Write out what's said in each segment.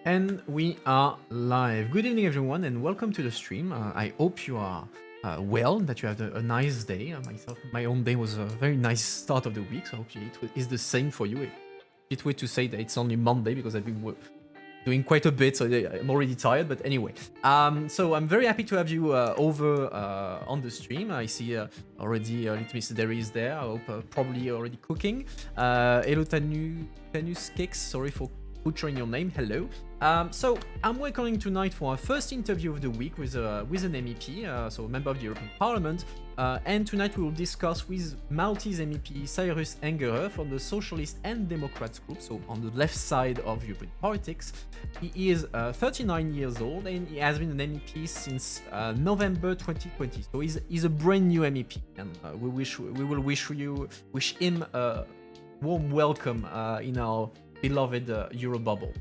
And we are live. Good evening, everyone, and welcome to the stream. I hope you are well, that you had a nice day. Myself, my own day was a very nice start of the week, so hopefully it is the same for you. It's weird to say that it's only Monday because I've been doing quite a bit, so I'm already tired. But anyway, so I'm very happy to have you over on the stream. I see already little Miss Derry is there. I hope probably already cooking. Hello Tanus Cakes. Sorry for butchering your name. Hello. So I'm welcoming tonight for our first interview of the week with an MEP, so a member of the European Parliament. And tonight we will discuss with Maltese MEP Cyrus Engerer from the Socialists and Democrats group, so on the left side of European politics. He is 39 years old and he has been an MEP since November 2020. So he's a brand new MEP, and we will wish him a warm welcome in our beloved Euro bubble.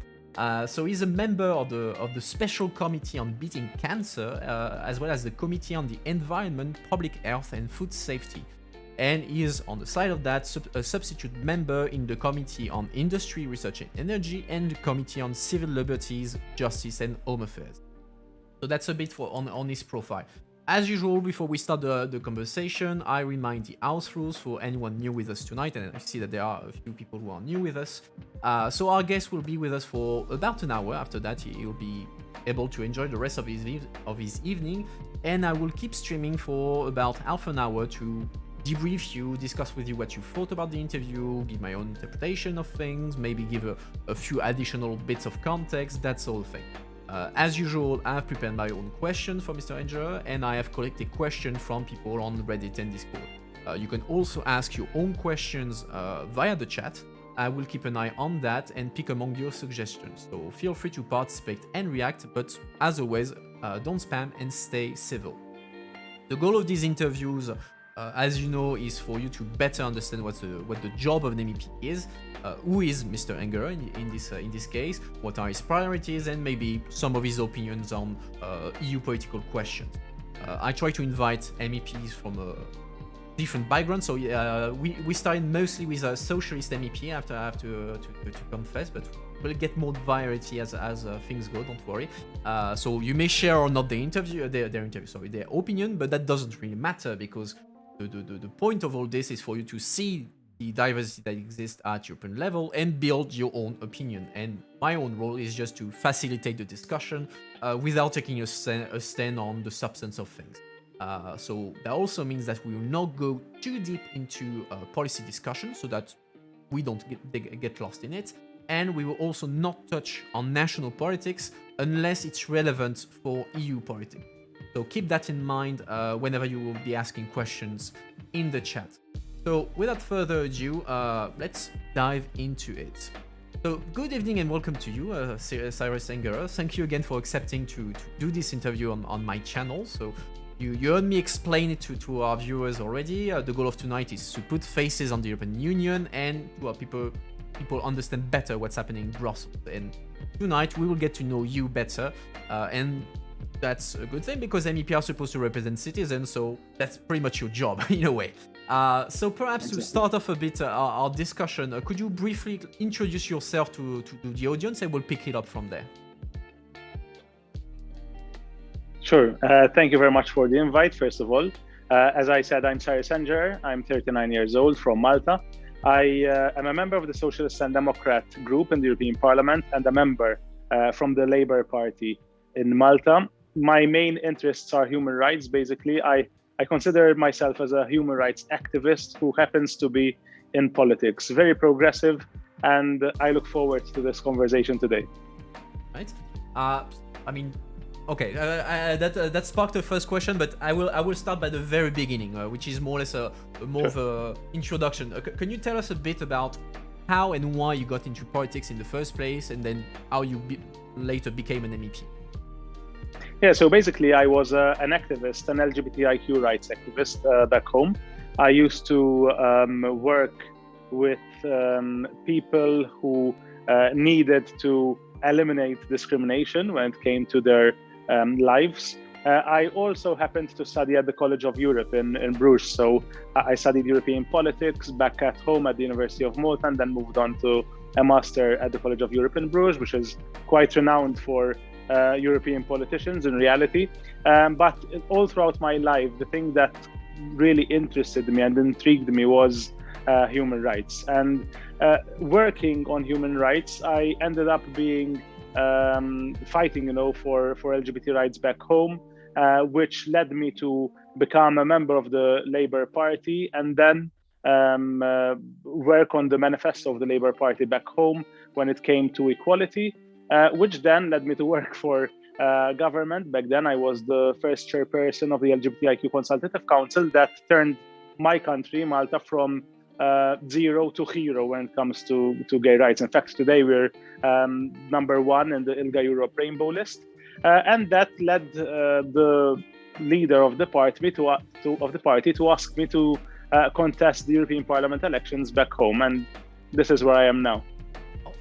So he's a member of the Special Committee on Beating Cancer, as well as the Committee on the Environment, Public Health and Food Safety. And he is, on the side of that, a substitute member in the Committee on Industry, Research and Energy, and the Committee on Civil Liberties, Justice and Home Affairs. So that's a bit on his profile. As usual, before we start the conversation, I remind the house rules for anyone new with us tonight, and I see that there are a few people who are new with us. So our guest will be with us for about an hour. After that, he will be able to enjoy the rest of his evening, and I will keep streaming for about half an hour to debrief you, discuss with you what you thought about the interview, give my own interpretation of things, maybe give a few additional bits of context, that sort of thing. As usual, I have prepared my own questions for Mr. Engerer, and I have collected questions from people on Reddit and Discord. You can also ask your own questions via the chat. I will keep an eye on that and pick among your suggestions. So feel free to participate and react, but as always, don't spam and stay civil. The goal of these interviews, as you know, is for you to better understand what the job of an MEP is. Who is Mr. Engerer in this case? What are his priorities, and maybe some of his opinions on EU political questions. I try to invite MEPs from a different background. So we started mostly with a socialist MEP. I have to confess, but we'll get more variety as things go. Don't worry. So you may share or not their opinion, but that doesn't really matter because the point of all this is for you to see the diversity that exists at European level and build your own opinion. And my own role is just to facilitate the discussion without taking a stand on the substance of things. So that also means that we will not go too deep into policy discussion so that we don't get lost in it. And we will also not touch on national politics unless it's relevant for EU politics. So keep that in mind whenever you will be asking questions in the chat. So without further ado, let's dive into it. So good evening and welcome to you, Cyrus Engerer. Thank you again for accepting to do this interview on my channel. So you heard me explain it to our viewers already. The goal of tonight is to put faces on the European Union and to help people understand better what's happening in Brussels. And tonight we will get to know you better, and that's a good thing because MEP are supposed to represent citizens, so that's pretty much your job in a way. So perhaps to start off a bit our discussion, could you briefly introduce yourself to the audience, and we'll pick it up from there. Sure. Thank you very much for the invite, first of all. As I said, I'm Cyrus Engerer. I'm 39 years old from Malta. I am a member of the Socialists and Democrats group in the European Parliament and a member from the Labour Party in Malta. My main interests are human rights, basically. I consider myself as a human rights activist who happens to be in politics. Very progressive, and I look forward to this conversation today. Right. Okay, that sparked the first question, but I will start by the very beginning, which is more or less of an introduction. Can you tell us a bit about how and why you got into politics in the first place, and then how you later became an MEP? Yeah, so basically I was an activist, an LGBTIQ rights activist back home. I used to work with people who needed to eliminate discrimination when it came to their lives. I also happened to study at the College of Europe in Bruges. So I studied European politics back at home at the University of Malta, and then moved on to a master at the College of Europe in Bruges, which is quite renowned for European politicians in reality. But all throughout my life, the thing that really interested me and intrigued me was human rights. And working on human rights, I ended up being fighting, for LGBT rights back home, which led me to become a member of the Labour Party and then work on the manifesto of the Labour Party back home when it came to equality, which then led me to work for government. Back then, I was the first chairperson of the LGBTIQ Consultative Council that turned my country, Malta, from zero to hero when it comes to gay rights. In fact, today we're number one in the ILGA Europe Rainbow List, and that led the leader of the party to ask me to contest the European Parliament elections back home, and this is where I am now.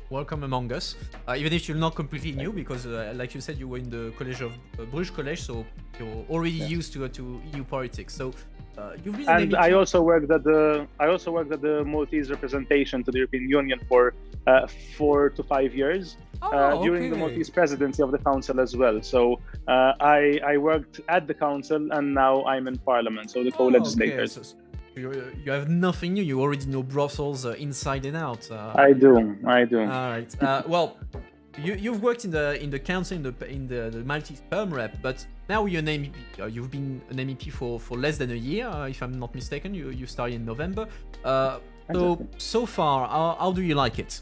Welcome among us, even if you're not completely new, because like you said, you were in the College of Bruges College, so you're already used to EU politics. So you've been. And I also worked at the Maltese representation to the European Union for 4 to 5 years during the Maltese presidency of the council as well. So I worked at the council, and now I'm in Parliament, so the co-legislators. Okay. So you have nothing new. You already know Brussels inside and out. I do. All right. Well, you've worked in the council in the Maltese Perm Rep, but now you're an MEP. You've been an MEP for less than a year, if I'm not mistaken. You started in November. So far, how do you like it?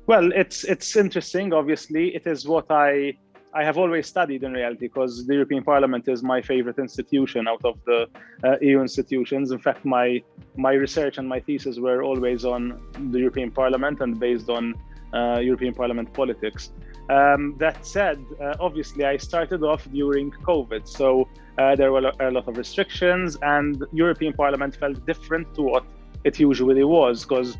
Well, it's interesting. Obviously, it is what I have always studied in reality, because the European Parliament is my favorite institution out of the EU institutions. In fact, my research and my thesis were always on the European Parliament and based on European Parliament politics. That said, obviously, I started off during COVID, so there were a lot of restrictions, and European Parliament felt different to what it usually was, because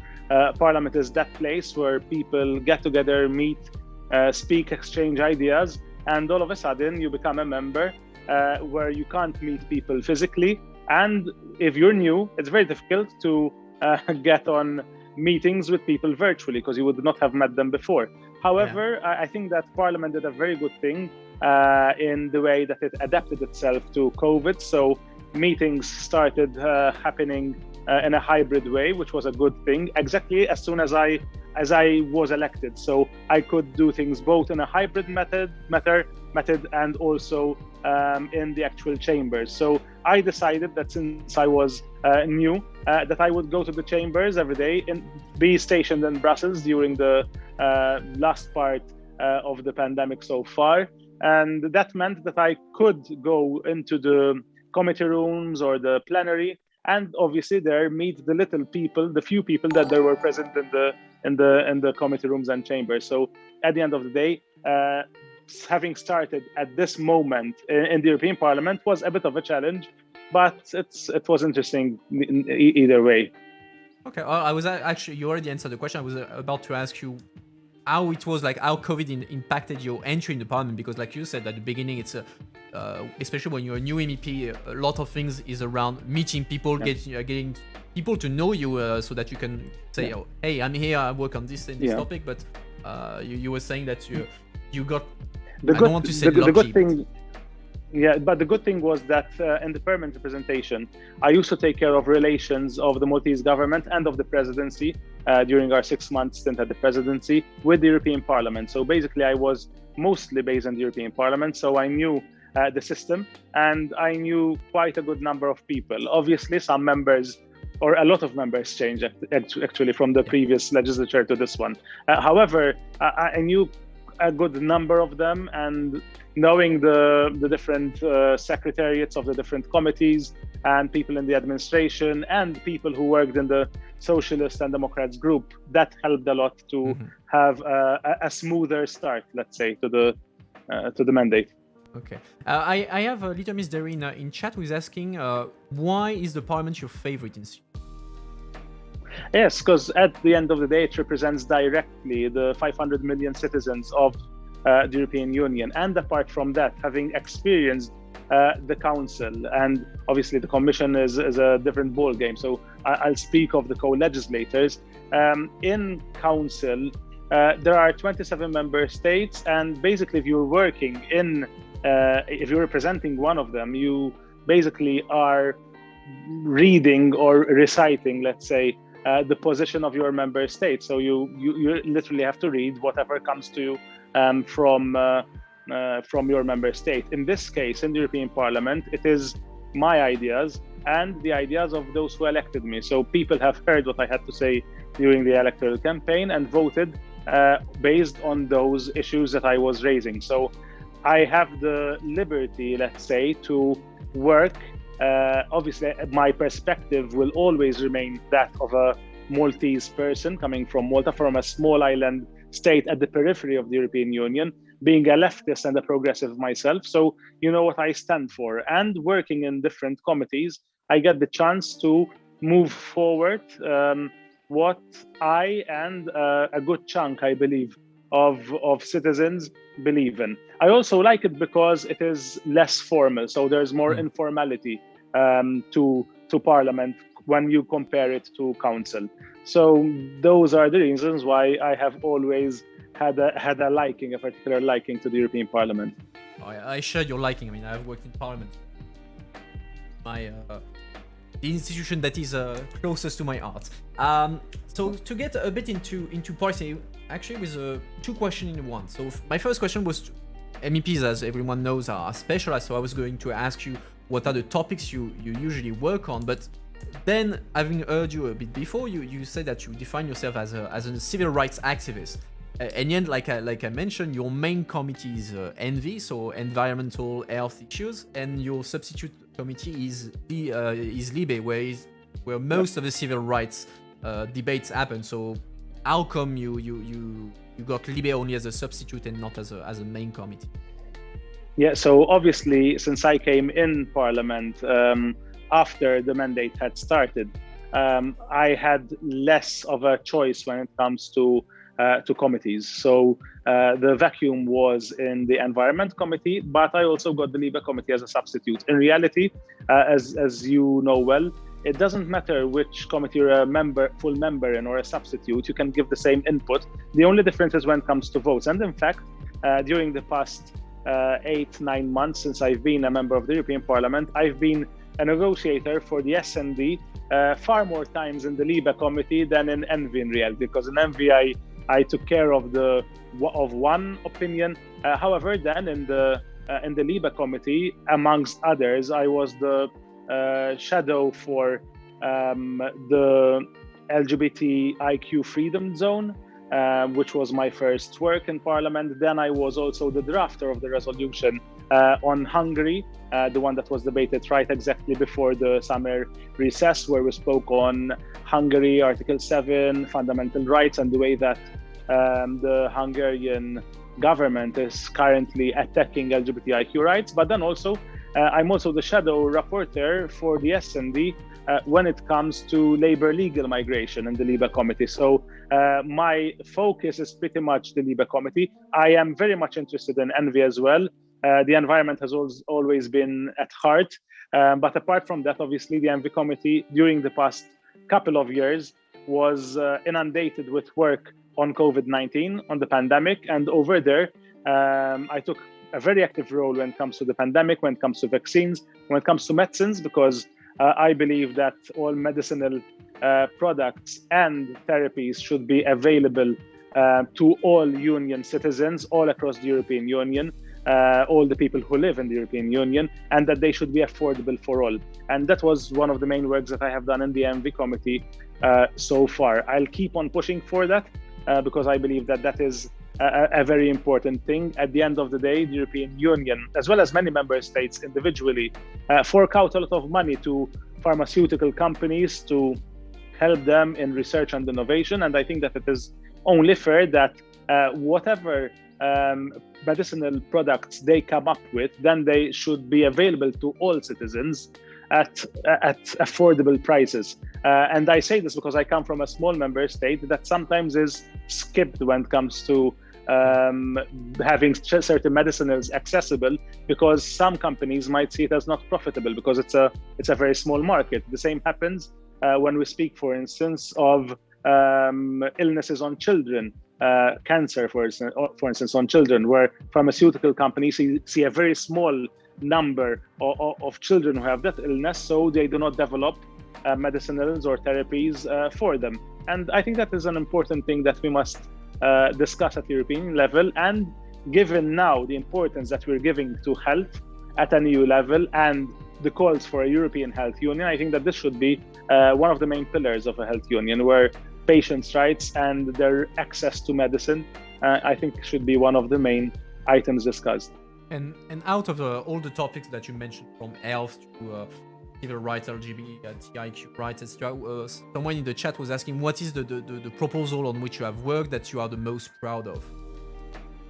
Parliament is that place where people get together, meet, speak, exchange ideas, and all of a sudden you become a member where you can't meet people physically. And if you're new, it's very difficult to get on meetings with people virtually, because you would not have met them before. However, I think that Parliament did a very good thing in the way that it adapted itself to COVID. So meetings started happening in a hybrid way, which was a good thing, exactly as soon as I was elected. So I could do things both in a hybrid method and also in the actual chambers. So I decided that since I was new, that I would go to the chambers every day and be stationed in Brussels during the last part of the pandemic so far. And that meant that I could go into the committee rooms or the plenary, and obviously there meet the little people, the few people that there were present in the committee rooms and chambers. So at the end of the day, having started at this moment in the European Parliament was a bit of a challenge, but it was interesting either way. Okay, I was actually, you already answered the question. I was about to ask you how it was, like how COVID impacted your entry in the Parliament, because like you said at the beginning, it's especially when you're a new MEP, a lot of things is around meeting people, getting people to know you, so that you can say, oh, hey, I'm here, I work on this and this topic. But you were saying that you got, I don't want to say lucky. The good thing, but the good thing was that in the permanent representation, I used to take care of relations of the Maltese government and of the presidency during our 6-month stint at the presidency with the European Parliament. So basically, I was mostly based in the European Parliament, so I knew the system, and I knew quite a good number of people. Obviously, some members, or a lot of members, changed actually from the previous legislature to this one. However, I knew a good number of them, and knowing the different secretariats of the different committees and people in the administration and people who worked in the Socialists and Democrats group, that helped a lot to have a smoother start, let's say, to the mandate. Okay. I have Little Miss Derry in chat who is asking, why is the Parliament your favorite institution? Yes, because at the end of the day, it represents directly the 500 million citizens of the European Union. And apart from that, having experienced the council. And obviously the commission is a different ball game. So I'll speak of the co-legislators. In council, there are 27 member states, and basically if you're working if you're representing one of them, you basically are reading or reciting, let's say, the position of your member state. So you literally have to read whatever comes to you from your member state. In this case, in the European Parliament, it is my ideas and the ideas of those who elected me. So people have heard what I had to say during the electoral campaign and voted based on those issues that I was raising. So I have the liberty, let's say, to work. Obviously, my perspective will always remain that of a Maltese person coming from Malta, from a small island state at the periphery of the European Union, being a leftist and a progressive myself. So you know what I stand for. And working in different committees, I get the chance to move forward what I and a good chunk, I believe, of citizens believe in. I also like it because it is less formal, so there's more informality to Parliament when you compare it to Council. So those are the reasons why I have always had a liking, a particular liking to the European Parliament. I share your liking. I mean, I've worked in Parliament. The institution that is closest to my heart. So to get a bit into policy, actually with two questions in one. So my first question was, MEPs, as everyone knows, are specialized. So I was going to ask you what are the topics you usually work on. But then, having heard you a bit before, you said that you define yourself as a civil rights activist. And yet, like I mentioned, your main committee is ENVI, so environmental health issues, and your substitute committee is LIBE, where most of the civil rights debates happen. So how come you got LIBE only as a substitute and not as a main committee? Yeah, so obviously, since I came in Parliament after the mandate had started, I had less of a choice when it comes to committees. So the vacuum was in the Environment Committee, but I also got the LIBE Committee as a substitute. In reality, as you know well, it doesn't matter which committee you're a full member in or a substitute, you can give the same input. The only difference is when it comes to votes. And in fact, during the past 8-9 months since I've been a member of the European Parliament, I've been a negotiator for the S&D far more times in the LIBE Committee than in ENVI in reality, because in ENVI I took care of one opinion. However, then in the LIBE Committee, amongst others, I was the shadow for the LGBTIQ freedom zone, which was my first work in Parliament. Then I was also the drafter of the resolution on Hungary, the one that was debated right exactly before the summer recess, where we spoke on Hungary, Article 7, fundamental rights, and the way that the Hungarian government is currently attacking LGBTIQ rights. But then also, I'm also the shadow rapporteur for the S&D when it comes to labor legal migration in the LIBE Committee. So my focus is pretty much the LIBE Committee. I am very much interested in ENVI as well. The environment has always been at heart. But apart from that, obviously, the ENVI Committee during the past couple of years was inundated with work on COVID-19, on the pandemic. And over there, I took a very active role when it comes to the pandemic, when it comes to vaccines, when it comes to medicines, because I believe that all medicinal products and therapies should be available to all Union citizens all across the European Union, all the people who live in the European Union, and that they should be affordable for all. And that was one of the main works that I have done in the ENVI Committee so far. I'll keep on pushing for that because I believe that that is a very important thing. At the end of the day, the European Union, as well as many member states individually, fork out a lot of money to pharmaceutical companies to help them in research and innovation. And I think that it is only fair that whatever medicinal products they come up with, then they should be available to all citizens at affordable prices. And I say this because I come from a small member state that sometimes is skipped when it comes to having certain medicinals accessible, because some companies might see it as not profitable because it's a very small market. The same happens when we speak, for instance, of illnesses on children, cancer, for instance, on children, where pharmaceutical companies see a very small number of children who have that illness, so they do not develop medicinals or therapies for them. And I think that is an important thing that we must discuss at the European level. And given now the importance that we're giving to health at an EU level and the calls for a European health union, I think that this should be one of the main pillars of a health union, where patients' rights and their access to medicine, I think, should be one of the main items discussed. And out of all the topics that you mentioned, from health to civil rights, LGBTIQ rights, etc., someone in the chat was asking, what is the proposal on which you have worked that you are the most proud of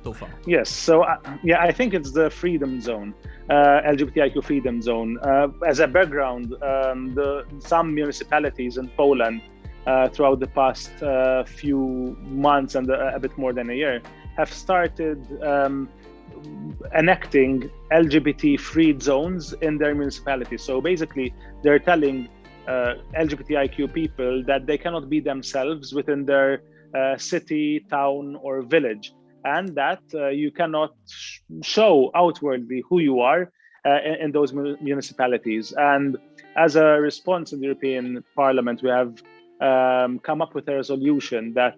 so far? Yes, so I think it's the freedom zone, LGBTIQ freedom zone. As a background, some municipalities in Poland throughout the past few months and a bit more than a year have started enacting LGBT-free zones in their municipalities. So basically, they're telling LGBTIQ people that they cannot be themselves within their city, town, or village, and that you cannot show outwardly who you are in those municipalities. And as a response in the European Parliament, we have come up with a resolution that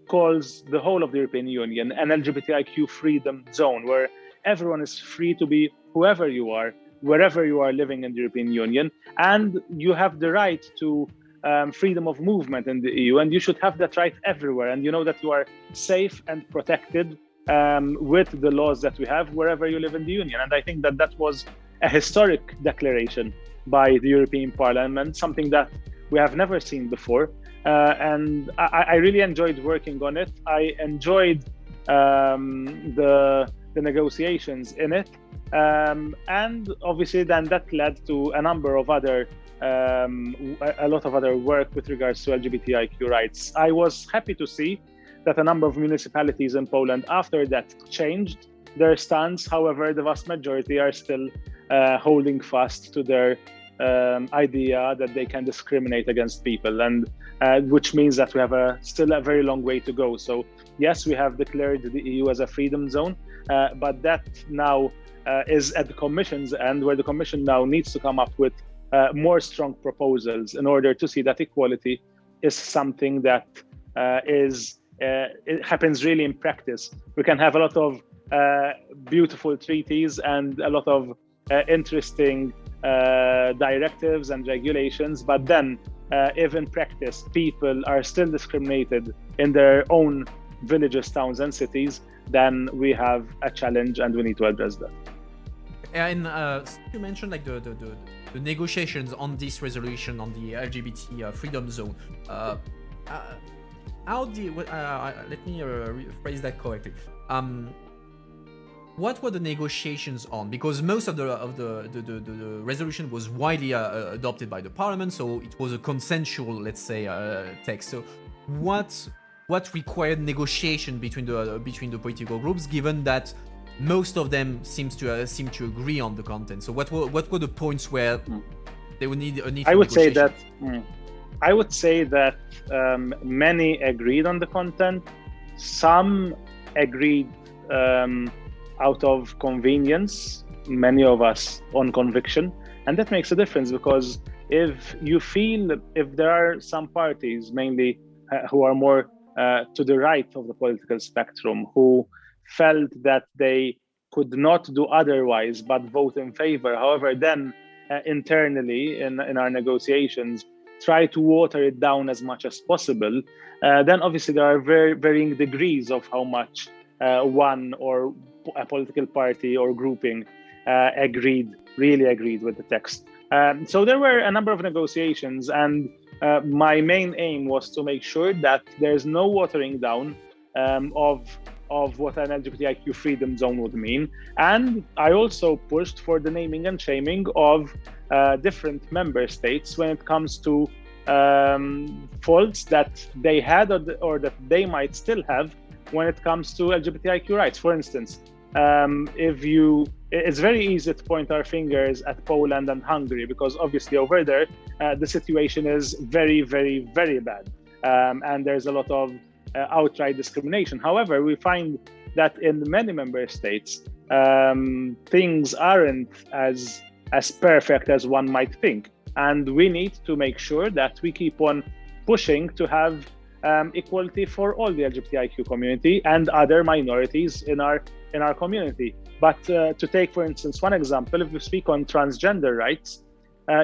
calls the whole of the European Union an LGBTIQ freedom zone, where everyone is free to be whoever you are, wherever you are living in the European Union, and you have the right to freedom of movement in the EU, and you should have that right everywhere, and you know that you are safe and protected with the laws that we have wherever you live in the Union. And I think that that was a historic declaration by the European Parliament, something that we have never seen before. And I really enjoyed working on it. I enjoyed the negotiations in it. And obviously then that led to a number of other, a lot of other work with regards to LGBTIQ rights. I was happy to see that a number of municipalities in Poland after that changed their stance. However, the vast majority are still holding fast to their idea that they can discriminate against people, and which means that we have still a very long way to go. So yes, we have declared the EU as a freedom zone, but that now is at the Commission's end, where the Commission now needs to come up with more strong proposals in order to see that equality is something that it happens really in practice. We can have a lot of beautiful treaties and a lot of interesting directives and regulations, but then if in practice people are still discriminated in their own villages, towns and cities, then we have a challenge and we need to address that. And you mentioned like the negotiations on this resolution on the LGBT freedom zone. How do you, let me rephrase that correctly. What were the negotiations on? Because most of the resolution was widely adopted by the parliament, so it was a consensual, let's say, text. So what required negotiation between the political groups, given that most of them seem to agree on the content? So what were the points where they would need a need? I would say that many agreed on the content. Some agreed out of convenience, many of us on conviction, and that makes a difference, because if there are some parties, mainly who are more to the right of the political spectrum, who felt that they could not do otherwise but vote in favor, however then internally in our negotiations try to water it down as much as possible, then obviously there are varying degrees of how much one or a political party or grouping really agreed with the text. So there were a number of negotiations, and my main aim was to make sure that there's no watering down of what an LGBTIQ freedom zone would mean. And I also pushed for the naming and shaming of different member states when it comes to faults that they had or that they might still have when it comes to LGBTIQ rights. For instance, it's very easy to point our fingers at Poland and Hungary, because obviously over there, the situation is very, very, very bad. And there's a lot of outright discrimination. However, we find that in many member states, things aren't as perfect as one might think. And we need to make sure that we keep on pushing to have equality for all the LGBTIQ community and other minorities in our community. But to take, for instance, one example, if we speak on transgender rights,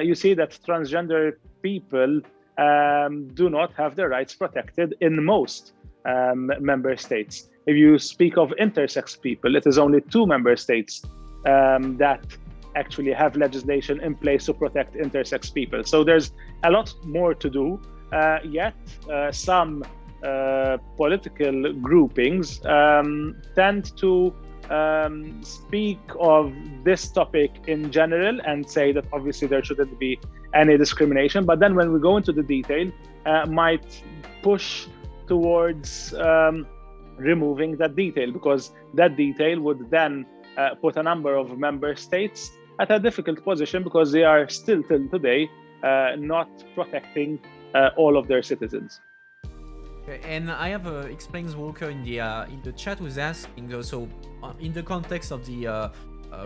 you see that transgender people do not have their rights protected in most member states. If you speak of intersex people, it is only 2 member states that actually have legislation in place to protect intersex people. So there's a lot more to do, yet some political groupings tend to speak of this topic in general and say that obviously there shouldn't be any discrimination, but then when we go into the detail, might push towards removing that detail, because that detail would then put a number of member states at a difficult position, because they are still till today not protecting all of their citizens. Okay, and I have explains Walker in the chat who's asking, so in the context of the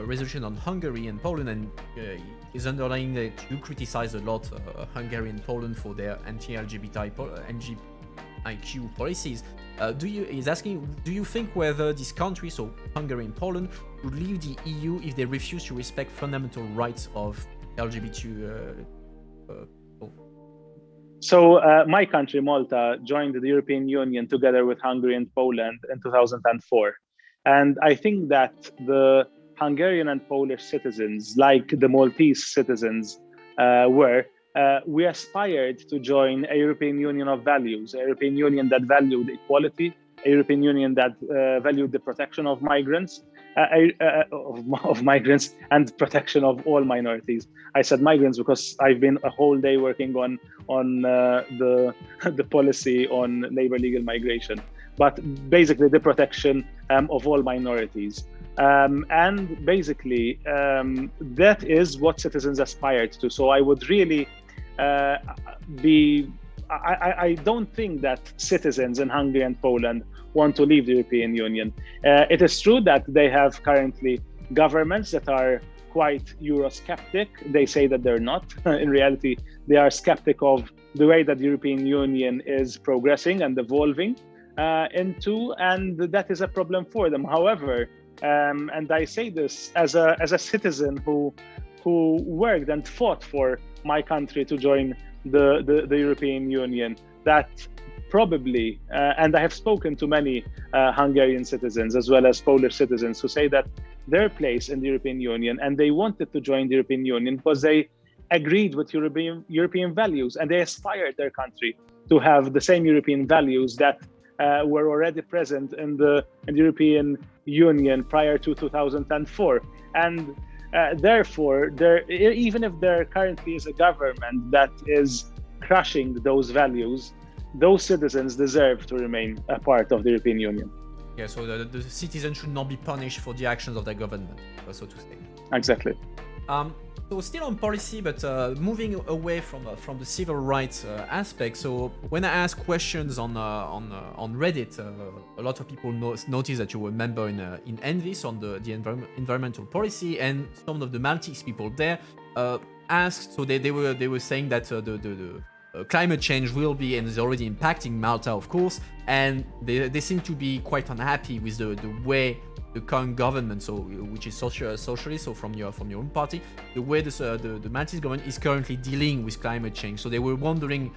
resolution on Hungary and Poland, and is underlying that you criticize a lot Hungary and Poland for their anti-LGBTIQ policies. He's asking, do you think whether these countries, so Hungary and Poland, would leave the EU if they refuse to respect fundamental rights of LGBT people? So my country, Malta, joined the European Union together with Hungary and Poland in 2004. And I think that the Hungarian and Polish citizens, like the Maltese citizens we aspired to join a European Union of values, a European Union that valued equality, a European Union that valued the protection of migrants, and protection of all minorities. I said migrants because I've been a whole day working on the policy on labor legal migration, but basically the protection of all minorities. And basically, that is what citizens aspired to. So I would really I don't think that citizens in Hungary and Poland want to leave the European Union. It is true that they have currently governments that are quite Eurosceptic. They say that they're not. In reality, they are skeptic of the way that the European Union is progressing and evolving into, and that is a problem for them. However, and I say this as a citizen who worked and fought for my country to join the European Union, that probably, and I have spoken to many Hungarian citizens as well as Polish citizens who say that their place in the European Union, and they wanted to join the European Union because they agreed with European values, and they aspired their country to have the same European values that were already present in the European Union prior to 2004. And therefore, even if there currently is a government that is crushing those values, those citizens deserve to remain a part of the European Union. Yeah, so the citizens should not be punished for the actions of their government, so to say. Exactly. So still on policy, but moving away from the civil rights aspect. So when I ask questions on Reddit, a lot of people notice that you were a member in ENVIS on the environmental policy, and some of the Maltese people there asked. So they were saying that the climate change will be and is already impacting Malta, of course, and they seem to be quite unhappy with the way the current government, so which is socialist, so from your own party, the way the Maltese government is currently dealing with climate change. So they were wondering,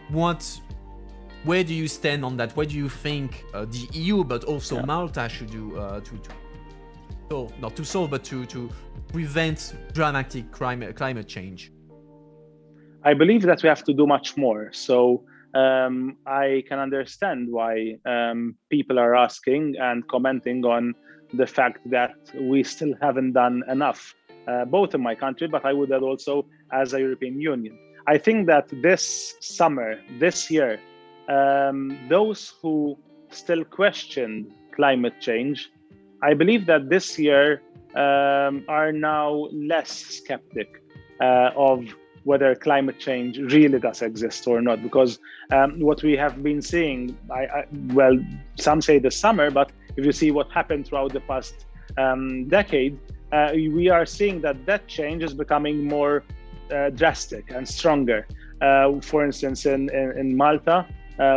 where do you stand on that? What do you think the EU, but also Malta, should do to prevent dramatic climate change? I believe that we have to do much more. So I can understand why people are asking and commenting on the fact that we still haven't done enough, both in my country, but I would add also as a European Union. I think that this summer, this year, those who still questioned climate change, I believe that this year are now less skeptic of whether climate change really does exist or not. Because what we have been seeing, well, some say this summer, but if you see what happened throughout the past decade, we are seeing that change is becoming more drastic and stronger. For instance, in Malta,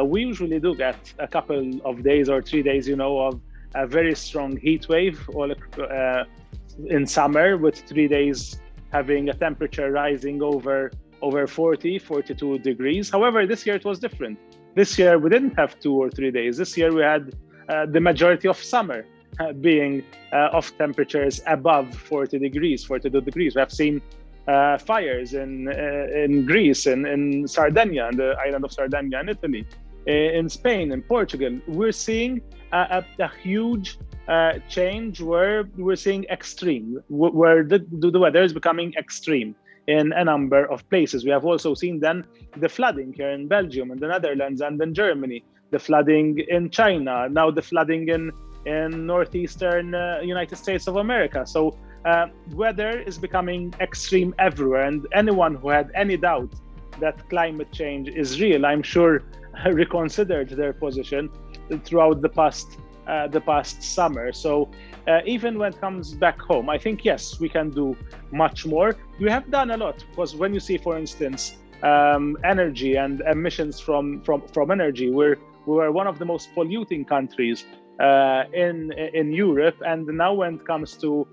we usually do get a couple of days or 3 days, of a very strong heat wave in summer, with 3 days having a temperature rising over 40, 42 degrees. However, this year it was different. This year we didn't have 2 or 3 days. This year we had the majority of summer being of temperatures above 40 degrees, 42 degrees. We have seen fires in Greece, in Sardinia, in the island of Sardinia, in Italy, in Spain, in Portugal. We're seeing a huge change where we're seeing extreme, where the weather is becoming extreme in a number of places. We have also seen then the flooding here in Belgium, in the Netherlands, and in Germany, the flooding in China, now the flooding in northeastern United States of America. So weather is becoming extreme everywhere, and anyone who had any doubt that climate change is real, I'm sure reconsidered their position throughout the past summer. So even when it comes back home, I think, yes, we can do much more. We have done a lot, because when you see, for instance, energy and emissions from energy, we were one of the most polluting countries in Europe, and now when it comes to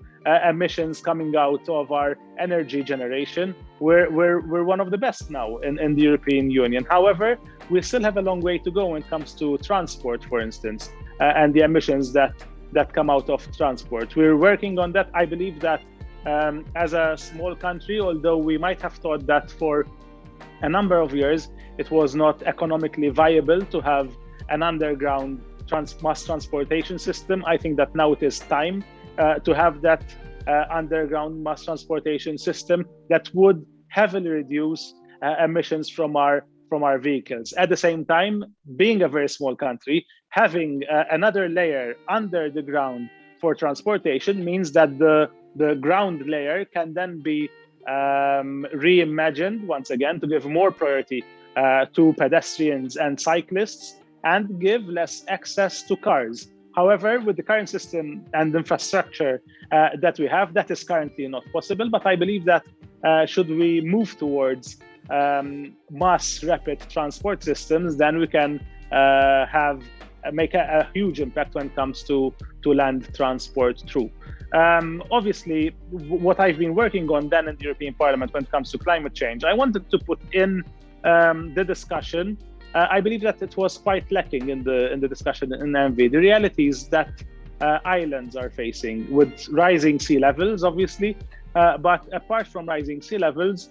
emissions coming out of our energy generation, we're one of the best now in the European Union. However, we still have a long way to go when it comes to transport, for instance, and the emissions that come out of transport. We're working on that. I believe that as a small country, although we might have thought that for a number of years it was not economically viable to have an underground mass transportation system, I think that now it is time to have that underground mass transportation system that would heavily reduce emissions from our vehicles. At the same time, being a very small country, having another layer under the ground for transportation means that the ground layer can then be reimagined once again to give more priority to pedestrians and cyclists and give less access to cars. However, with the current system and infrastructure that we have, that is currently not possible. But I believe that should we move towards mass rapid transport systems, then we can make a huge impact when it comes to land transport too. Obviously, what I've been working on then in the European Parliament when it comes to climate change, I wanted to put in the discussion. I believe that it was quite lacking in the discussion in ENVI. The realities that islands are facing with rising sea levels, obviously, but apart from rising sea levels,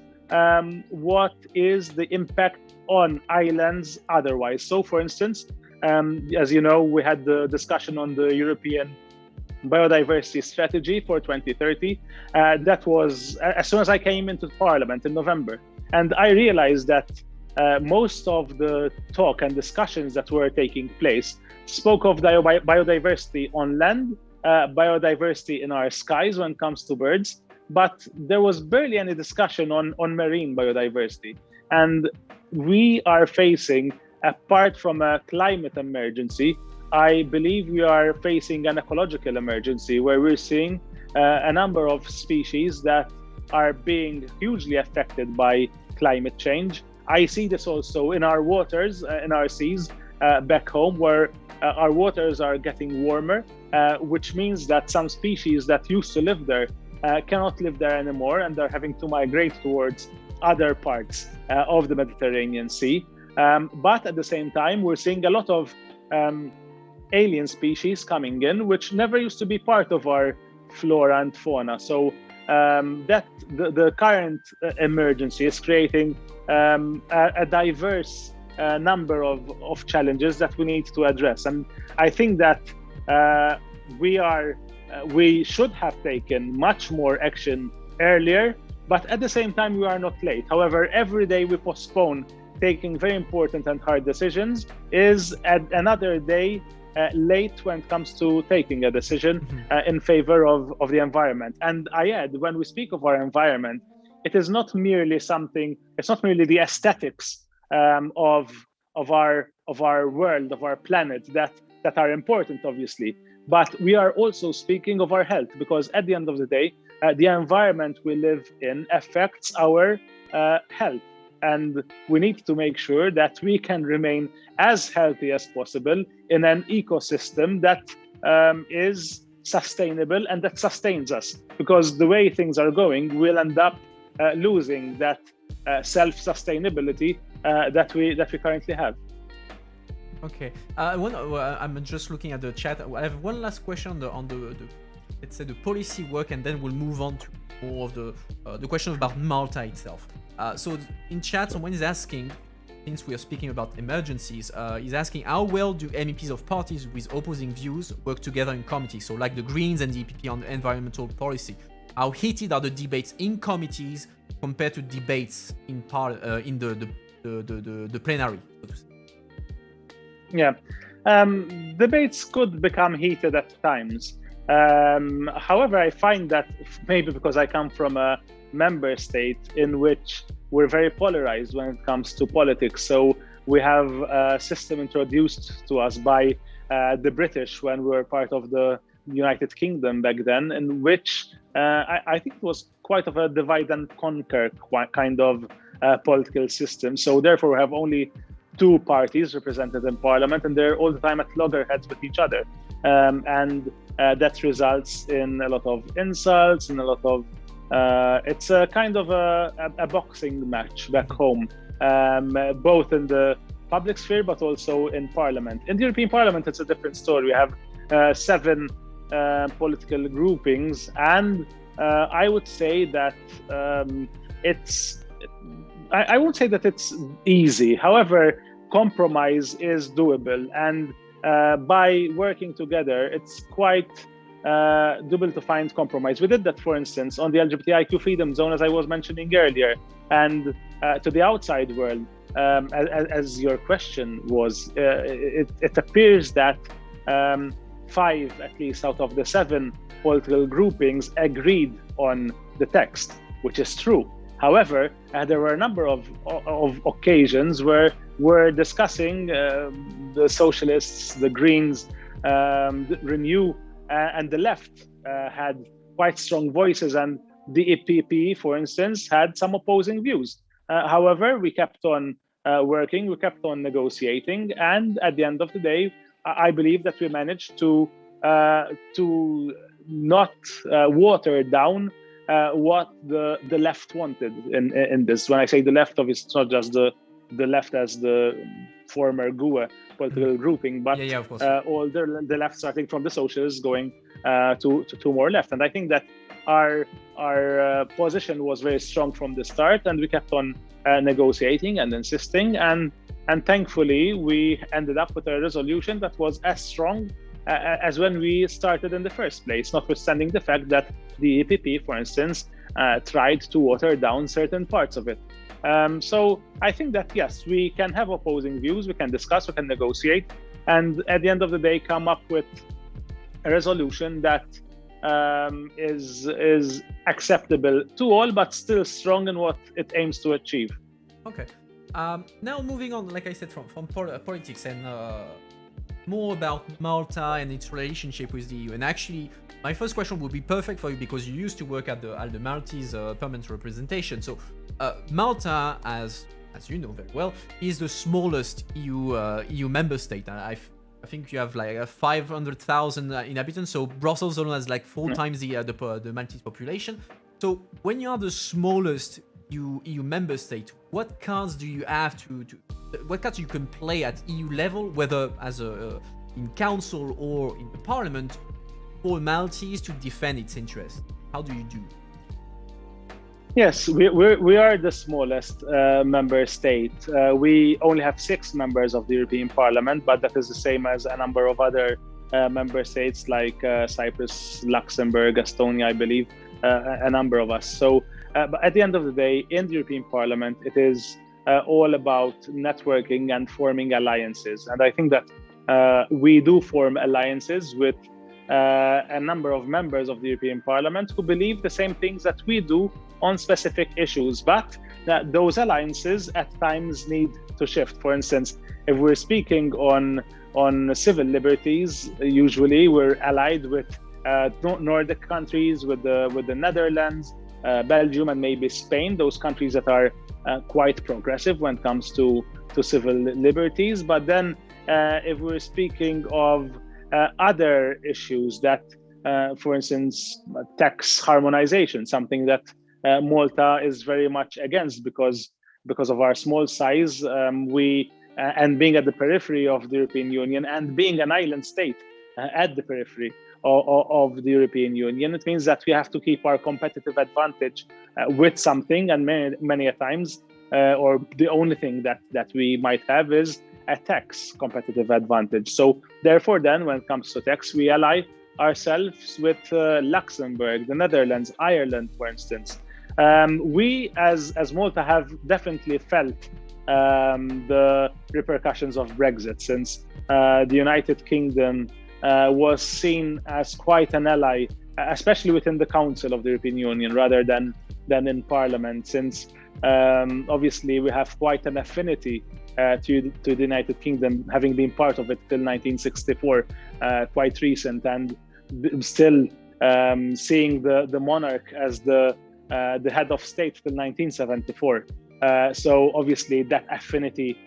what is the impact on islands otherwise? So, for instance, as you know, we had the discussion on the European biodiversity strategy for 2030. That was as soon as I came into Parliament in November, and I realized that most of the talk and discussions that were taking place spoke of biodiversity on land, biodiversity in our skies when it comes to birds, but there was barely any discussion on marine biodiversity. And we are facing, apart from a climate emergency, I believe we are facing an ecological emergency where we're seeing a number of species that are being hugely affected by climate change. I see this also in our waters, in our seas back home, where our waters are getting warmer, which means that some species that used to live there cannot live there anymore, and they're having to migrate towards other parts of the Mediterranean Sea. But at the same time, we're seeing a lot of alien species coming in, which never used to be part of our flora and fauna. So that the current emergency is creating a diverse number of challenges that we need to address. And I think that we should have taken much more action earlier, but at the same time, we are not late. However, every day we postpone taking very important and hard decisions is another day late when it comes to taking a decision in favor of the environment. And I add, when we speak of our environment, it is not merely something, it's not merely the aesthetics of our world, of our planet that are important, obviously, but we are also speaking of our health, because at the end of the day, the environment we live in affects our health. And we need to make sure that we can remain as healthy as possible in an ecosystem that is sustainable and that sustains us. Because the way things are going, we'll end up losing that self-sustainability that we currently have. Okay. I'm just looking at the chat. I have one last question on the let's say the policy work, and then we'll move on to more of the question about Malta itself. So in chat, someone is asking, since we are speaking about emergencies, is asking how well do MEPs of parties with opposing views work together in committee? So like the Greens and the EPP on environmental policy. How heated are the debates in committees compared to debates in the plenary, so to say? Yeah, debates could become heated at times. However, I find that maybe because I come from a member state in which we're very polarized when it comes to politics. So we have a system introduced to us by the British when we were part of the United Kingdom back then, in which I think it was quite of a divide and conquer kind of political system. So therefore, we have only two parties represented in parliament, and they're all the time at loggerheads with each other. And that results in a lot of insults and a lot of it's a kind of a boxing match back home, both in the public sphere but also in parliament. In the European Parliament, it's a different story. We have 7 political groupings, and I would say that I won't say that it's easy. However, compromise is doable, and by working together, it's quite doable to find compromise. We did that, for instance, on the LGBTIQ freedom zone, as I was mentioning earlier, and to the outside world, as your question was, it appears that 5, at least, out of the 7 political groupings agreed on the text, which is true. However, there were a number of occasions where we're discussing the Socialists, the Greens, the Renew, and the left had quite strong voices, and the EPP, for instance, had some opposing views. However, we kept on working, we kept on negotiating, and at the end of the day, I believe that we managed to not water down what the left wanted in this. When I say the left, obviously it's not just the left as the former GUE political grouping, but of course. all the left, starting from the socialists going to more left. And I think that our position was very strong from the start, and we kept on negotiating and insisting, and thankfully we ended up with a resolution that was as strong as when we started in the first place, notwithstanding the fact that the EPP, for instance, tried to water down certain parts of it. So I think that, yes, we can have opposing views, we can discuss, we can negotiate, and at the end of the day come up with a resolution that is acceptable to all, but still strong in what it aims to achieve. Okay. Now moving on, like I said, from politics and more about Malta and its relationship with the EU. And actually, my first question would be perfect for you because you used to work at the Maltese permanent representation. So Malta, as you know very well, is the smallest EU member state. I think you have like 500,000 inhabitants. So Brussels alone has like 4 times the Maltese population. So when you are the smallest EU member state, what cards do you have what cards you can play at EU level, whether as in council or in the parliament, for Maltese to defend its interests? How do you do? Yes, we are the smallest member state. We only have 6 members of the European Parliament, but that is the same as a number of other member states like Cyprus, Luxembourg, Estonia, I believe, a number of us. So, but at the end of the day, in the European Parliament, it is all about networking and forming alliances. And I think that we do form alliances with a number of members of the European Parliament who believe the same things that we do on specific issues, but that those alliances at times need to shift. For instance, if we're speaking on civil liberties, usually we're allied with Nordic countries, with the Netherlands, Belgium, and maybe Spain, those countries that are quite progressive when it comes to civil liberties. But then if we're speaking of other issues that, for instance, tax harmonization, something that Malta is very much against because of our small size, and being at the periphery of the European Union and being an island state at the periphery of the European Union, it means that we have to keep our competitive advantage with something, and many a times, or the only thing that we might have is a tax competitive advantage. So therefore, then, when it comes to tax, we ally ourselves with Luxembourg, the Netherlands, Ireland, for instance. We, as Malta, have definitely felt the repercussions of Brexit, since the United Kingdom was seen as quite an ally, especially within the Council of the European Union, rather than in Parliament, since obviously we have quite an affinity to the United Kingdom, having been part of it till 1964, quite recent, and still seeing the monarch as the head of state till 1974. So obviously that affinity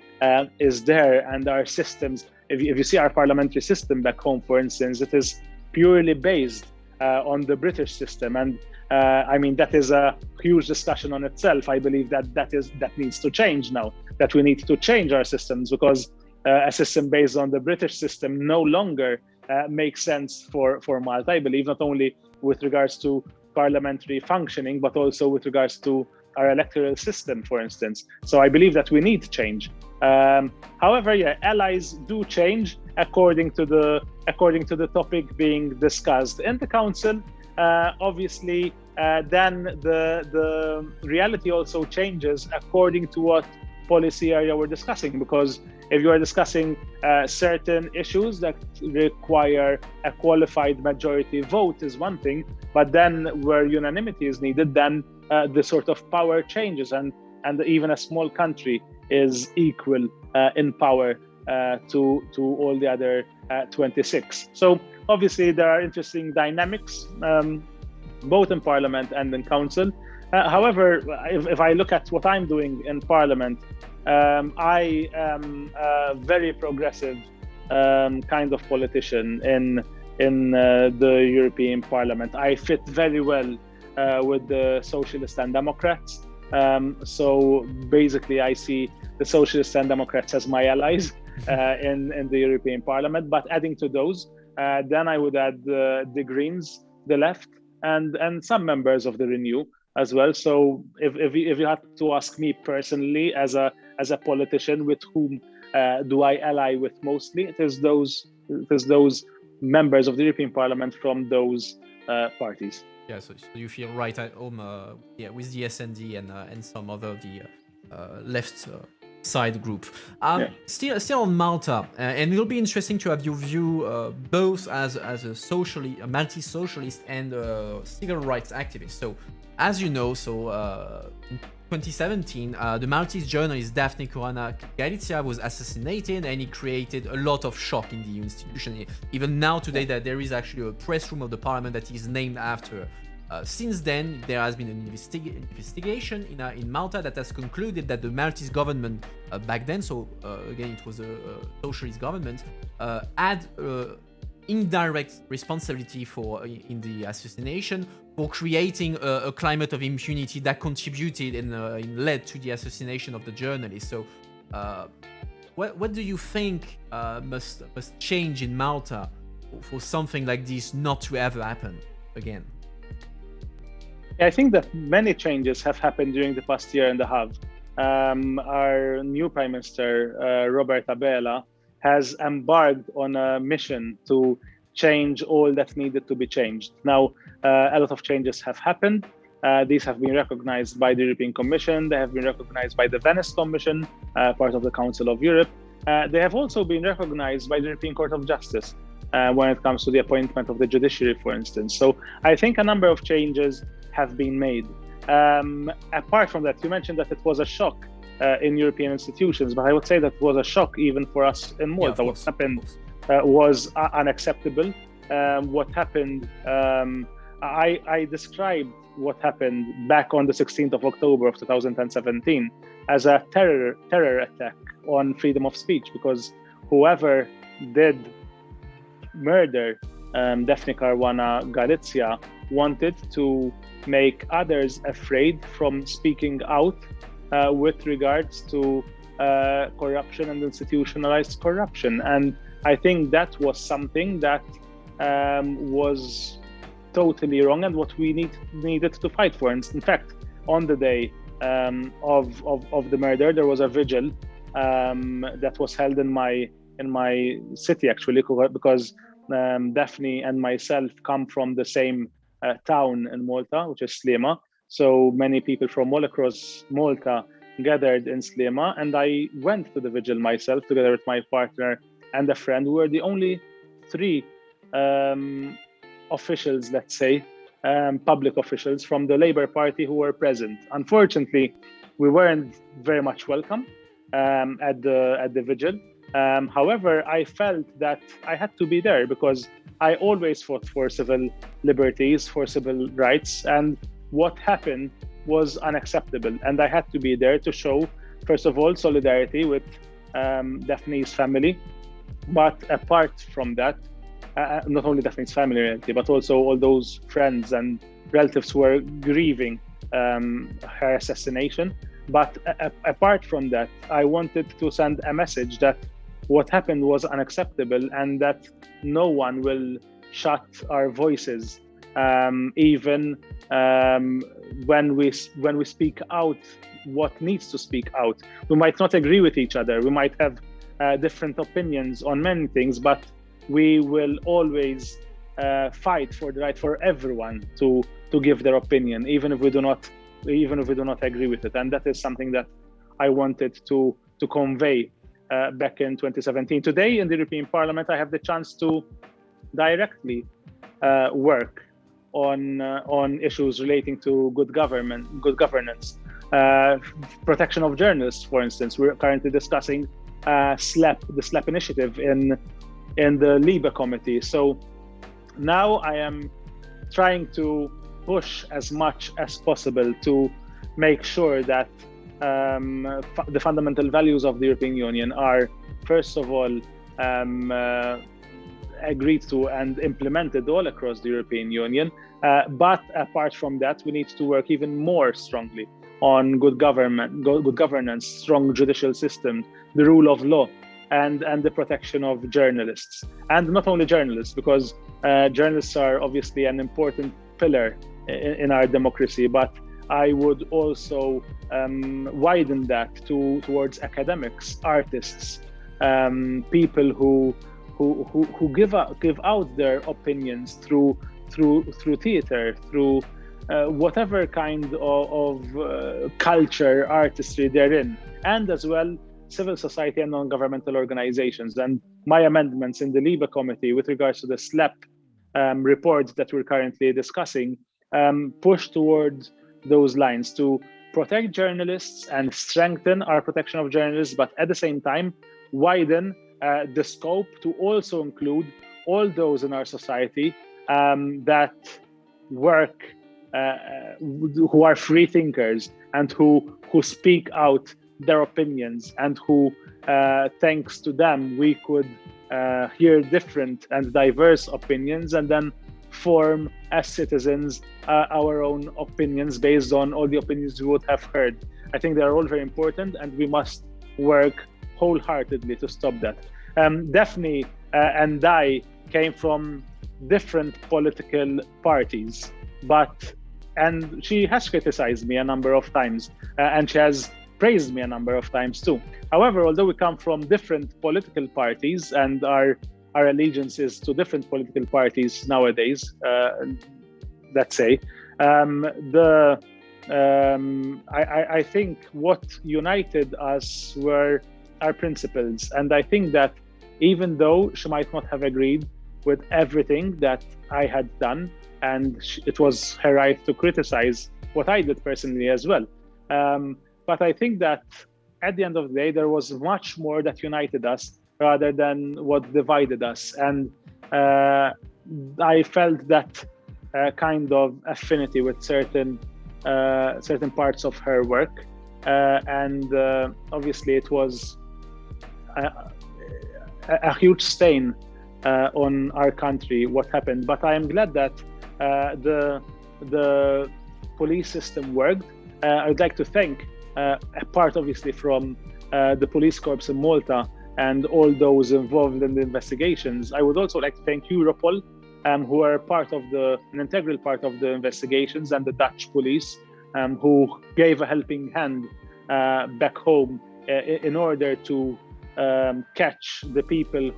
is there, and our systems, if you see our parliamentary system back home, for instance, it is purely based on the British system. And I mean, that is a huge discussion on itself. I believe that needs to change now, that we need to change our systems, because a system based on the British system no longer makes sense for Malta, I believe, not only with regards to parliamentary functioning, but also with regards to our electoral system, for instance. So I believe that we need change. However, yeah, allies do change according to the topic being discussed in the council. Obviously, then the reality also changes according to what policy area we're discussing, because if you are discussing certain issues that require a qualified majority vote is one thing, but then where unanimity is needed, then the sort of power changes, and even a small country is equal in power to all the other 26. So obviously there are interesting dynamics both in Parliament and in Council. However, if I look at what I'm doing in Parliament, I am a very progressive kind of politician in the European Parliament. I fit very well with the Socialists and Democrats. So basically, I see the Socialists and Democrats as my allies in the European Parliament. But adding to those, then I would add the Greens, the Left, and some members of the Renew as well. So if you had to ask me personally as a politician, with whom do I ally with mostly, it is those members of the European Parliament from those parties. Yeah, so you feel right at home, with the S&D and some other left side group. Still on Malta, and it'll be interesting to have your view both as a Maltese socialist and civil rights activist. So, as you know, in 2017, the Maltese journalist Daphne Caruana Galizia was assassinated, and it created a lot of shock in the institution. Even now, today, that there is actually a press room of the parliament that is named after. Since then, there has been an investigation in Malta that has concluded that the Maltese government back then, so again, it was a socialist government, had indirect responsibility in the assassination, for creating a climate of impunity that contributed and led to the assassination of the journalist. So, what do you think must change in Malta for something like this not to ever happen again? I think that many changes have happened during the past year and a half. Our new Prime Minister, Roberta Bela, has embarked on a mission to change all that needed to be changed. Now, a lot of changes have happened. These have been recognized by the European Commission. They have been recognized by the Venice Commission, part of the Council of Europe. they have also been recognized by the European Court of Justice when it comes to the appointment of the judiciary, for instance. So I think a number of changes have been made. Apart from that, you mentioned that it was a shock in European institutions, but I would say that was a shock even for us in Malta. What happened was unacceptable. What happened, I described what happened back on the 16th of October of 2017 as a terror attack on freedom of speech, because whoever did murder Daphne Caruana Galizia wanted to make others afraid from speaking out with regards to corruption and institutionalized corruption. And I think that was something that was totally wrong and what we needed to fight for. And in fact, on the day of the murder, there was a vigil that was held in my city, actually, because Daphne and myself come from the same town in Malta, which is Slema. So many people from all across Malta gathered in Slema, and I went to the vigil myself together with my partner and a friend. We were the only three officials, let's say, public officials from the Labour Party who were present. Unfortunately, we weren't very much welcome at the vigil. However, I felt that I had to be there because I always fought for civil liberties, for civil rights, and what happened was unacceptable. And I had to be there to show, first of all, solidarity with Daphne's family. But apart from that, not only Daphne's family, but also all those friends and relatives who were grieving her assassination. But apart from that, I wanted to send a message that what happened was unacceptable and that no one will shut our voices, even when we speak out what needs to speak out. We might not agree with each other. We might have different opinions on many things, but we will always fight for the right for everyone to give their opinion, even if we do not agree with it. And that is something that I wanted to convey back in 2017. Today in the European Parliament, I have the chance to directly work on issues relating to good governance, protection of journalists, for instance. We're currently discussing the SLAP initiative in the LIBE committee. So now I am trying to push as much as possible to make sure that the fundamental values of the European Union are, first of all, agreed to and implemented all across the European Union. But apart from that, we need to work even more strongly on good governance, strong judicial system, the rule of law, and the protection of journalists. And not only journalists, because journalists are obviously an important pillar in our democracy, but I would also widen that towards academics, artists, people who give out their opinions through theater, through whatever kind of culture, artistry they're in, and as well civil society and non-governmental organizations. And my amendments in the LIBE committee with regards to the SLAP report that we're currently discussing push towards those lines to protect journalists and strengthen our protection of journalists, but at the same time widen the scope to also include all those in our society that work, who are free thinkers and who speak out their opinions, and who thanks to them we could hear different and diverse opinions and then form as citizens our own opinions based on all the opinions we would have heard. I think they are all very important and we must work wholeheartedly to stop that. Daphne and I came from different political parties, and she has criticized me a number of times and she has praised me a number of times too. However, although we come from different political parties and our allegiances to different political parties nowadays, let's say, I think what united us were our principles. And I think that even though she might not have agreed with everything that I had done, and it was her right to criticize what I did personally as well. But I think that at the end of the day, there was much more that united us rather than what divided us. And I felt that kind of affinity with certain parts of her work. And obviously it was a huge stain on our country, what happened. But I am glad that the police system worked. I would like to thank, apart obviously from the police corps in Malta and all those involved in the investigations, I would also like to thank Europol, who are an integral part of the investigations, and the Dutch police, who gave a helping hand back home in order to catch the people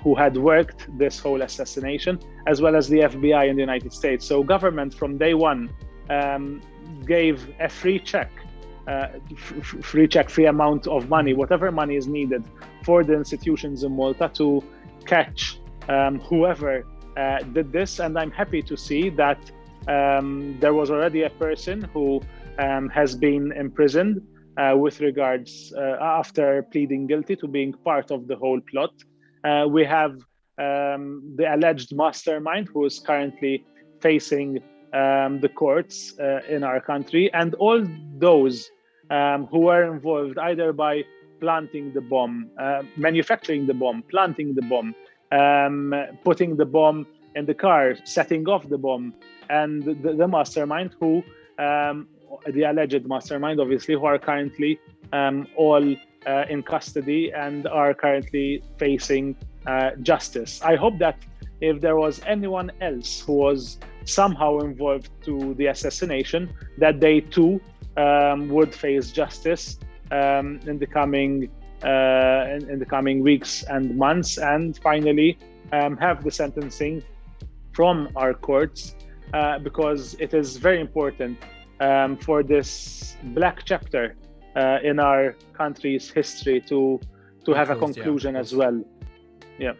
who had worked this whole assassination, as well as the FBI in the United States. So government from day one gave a free amount of money, whatever money is needed for the institutions in Malta to catch whoever did this. And I'm happy to see that there was already a person who has been imprisoned with regards after pleading guilty to being part of the whole plot. We have the alleged mastermind who is currently facing the courts in our country, and all those who were involved either by planting the bomb, manufacturing the bomb, planting the bomb, putting the bomb in the car, setting off the bomb, and the mastermind who, the alleged mastermind, obviously, who are currently all in custody and are currently facing justice. I hope that if there was anyone else who was somehow involved to the assassination, that they too would face justice in the coming weeks and months, and finally have the sentencing from our courts, because it is very important for this black chapter in our country's history to have a conclusion as well. Yeah.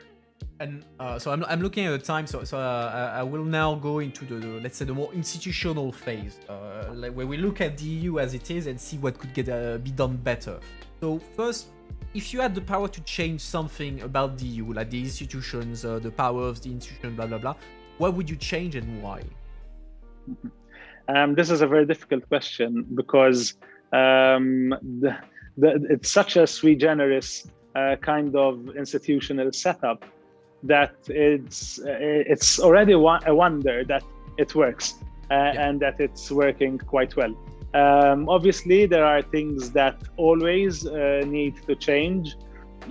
And so I'm looking at the time, so I will now go into the let's say the more institutional phase, where we look at the EU as it is and see what could be done better. So first, if you had the power to change something about the EU, like the institutions, the power of the institution, blah blah blah, what would you change and why? This is a very difficult question, because it's such a sui generis kind of institutional setup that it's already a wonder that it works and that it's working quite well. Obviously, there are things that always need to change.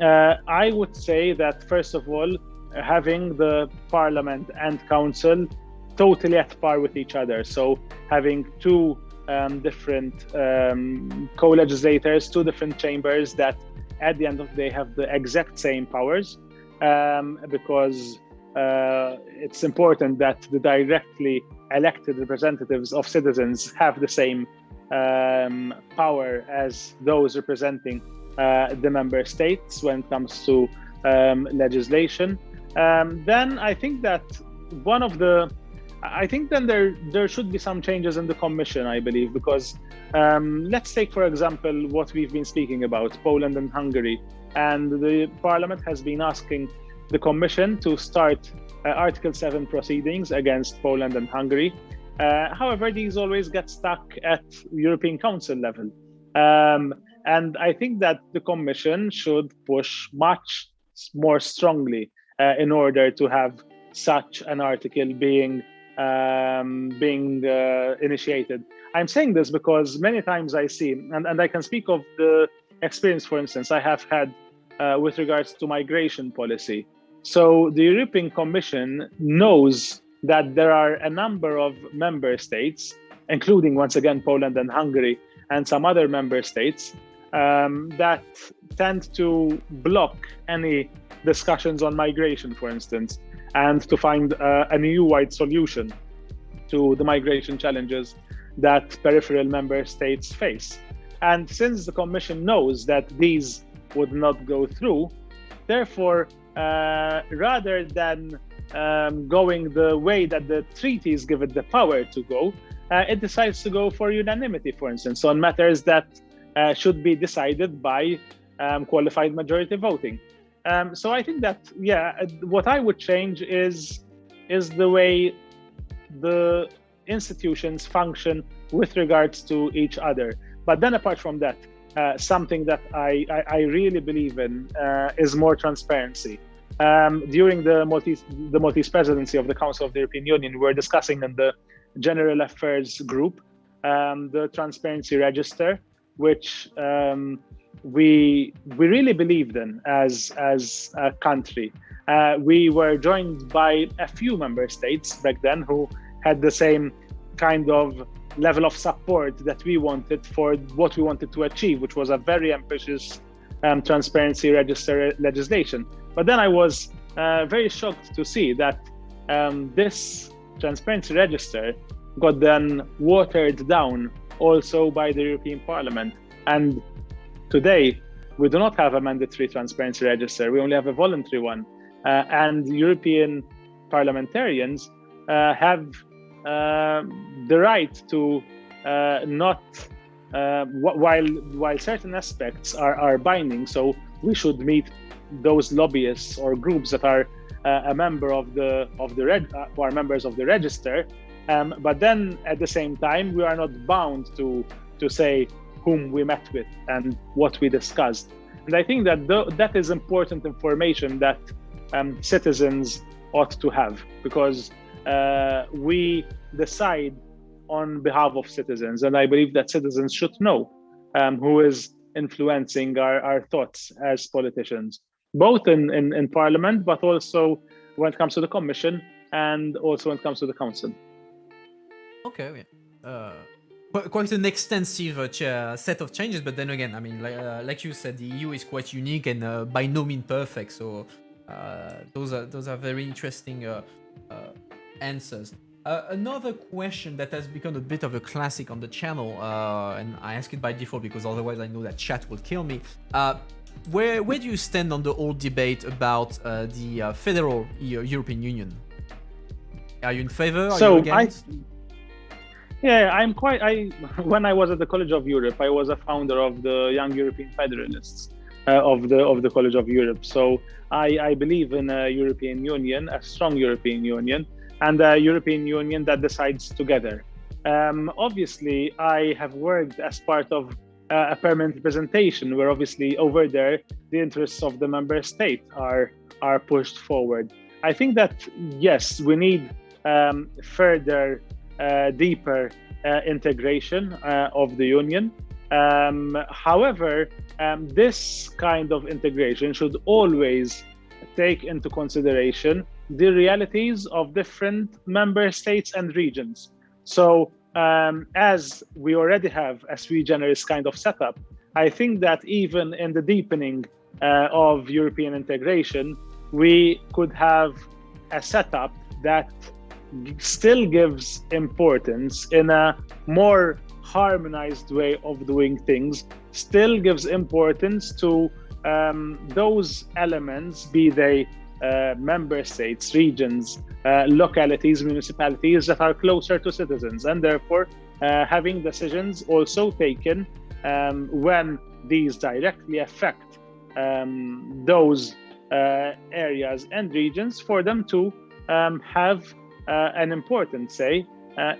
I would say that, first of all, having the Parliament and Council totally at par with each other. So having two different co-legislators, two different chambers that at the end of the day have the exact same powers, because it's important that the directly elected representatives of citizens have the same power as those representing the member states when it comes to legislation. Then I think that then there should be some changes in the Commission, I believe, because let's take, for example, what we've been speaking about, Poland and Hungary. And the Parliament has been asking the Commission to start Article 7 proceedings against Poland and Hungary. However, these always get stuck at European Council level. And I think that the Commission should push much more strongly in order to have such an article being initiated. I'm saying this because many times I see, and I can speak of the experience, for instance, I have had with regards to migration policy. So the European Commission knows that there are a number of member states, including, once again, Poland and Hungary, and some other member states, that tend to block any discussions on migration, for instance, and to find an EU-wide solution to the migration challenges that peripheral member states face. And since the Commission knows that these would not go through, therefore, rather than going the way that the treaties give it the power to go, it decides to go for unanimity, for instance, on matters that should be decided by qualified majority voting. So I think that, what I would change is the way the institutions function with regards to each other. But then apart from that, something that I really believe in is more transparency. During the Maltese presidency of the Council of the European Union, we were discussing in the General Affairs Group the Transparency Register, which we really believed in as a country. We were joined by a few member states back then who had the same kind of level of support that we wanted for what we wanted to achieve, which was a very ambitious transparency register legislation. But then I was very shocked to see that this transparency register got then watered down also by the European Parliament. And today, we do not have a mandatory transparency register. We only have a voluntary one. And European parliamentarians have the right to not, while certain aspects are binding, so we should meet those lobbyists or groups that are a member of are members of the register, but then at the same time we are not bound to say whom we met with and what we discussed. And I think that that is important information that citizens ought to have, because we decide on behalf of citizens, and I believe that citizens should know who is influencing our thoughts as politicians, both in Parliament, but also when it comes to the Commission and also when it comes to the Council. Okay. Quite an extensive set of changes, but then again, I mean, like you said, the EU is quite unique and by no means perfect. So those are very interesting answers. Another question that has become a bit of a classic on the channel, and I ask it by default because otherwise I know that chat will kill me. Where do you stand on the old debate about the federal European Union? Are you in favor? Are you against? When I was at the College of Europe, I was a founder of the Young European Federalists of the College of Europe. So I believe in a European Union, a strong European Union, and a European Union that decides together. Obviously, I have worked as part of a permanent representation, where obviously over there the interests of the member state are pushed forward. I think that yes, we need further deeper integration of the Union. However, this kind of integration should always take into consideration the realities of different member states and regions. So as we already have a sui generis kind of setup, I think that even in the deepening of European integration, we could have a setup that still gives importance in a more harmonized way of doing things, still gives importance to those elements, be they member states, regions, localities, municipalities that are closer to citizens, and therefore having decisions also taken when these directly affect those areas and regions, for them to have an important say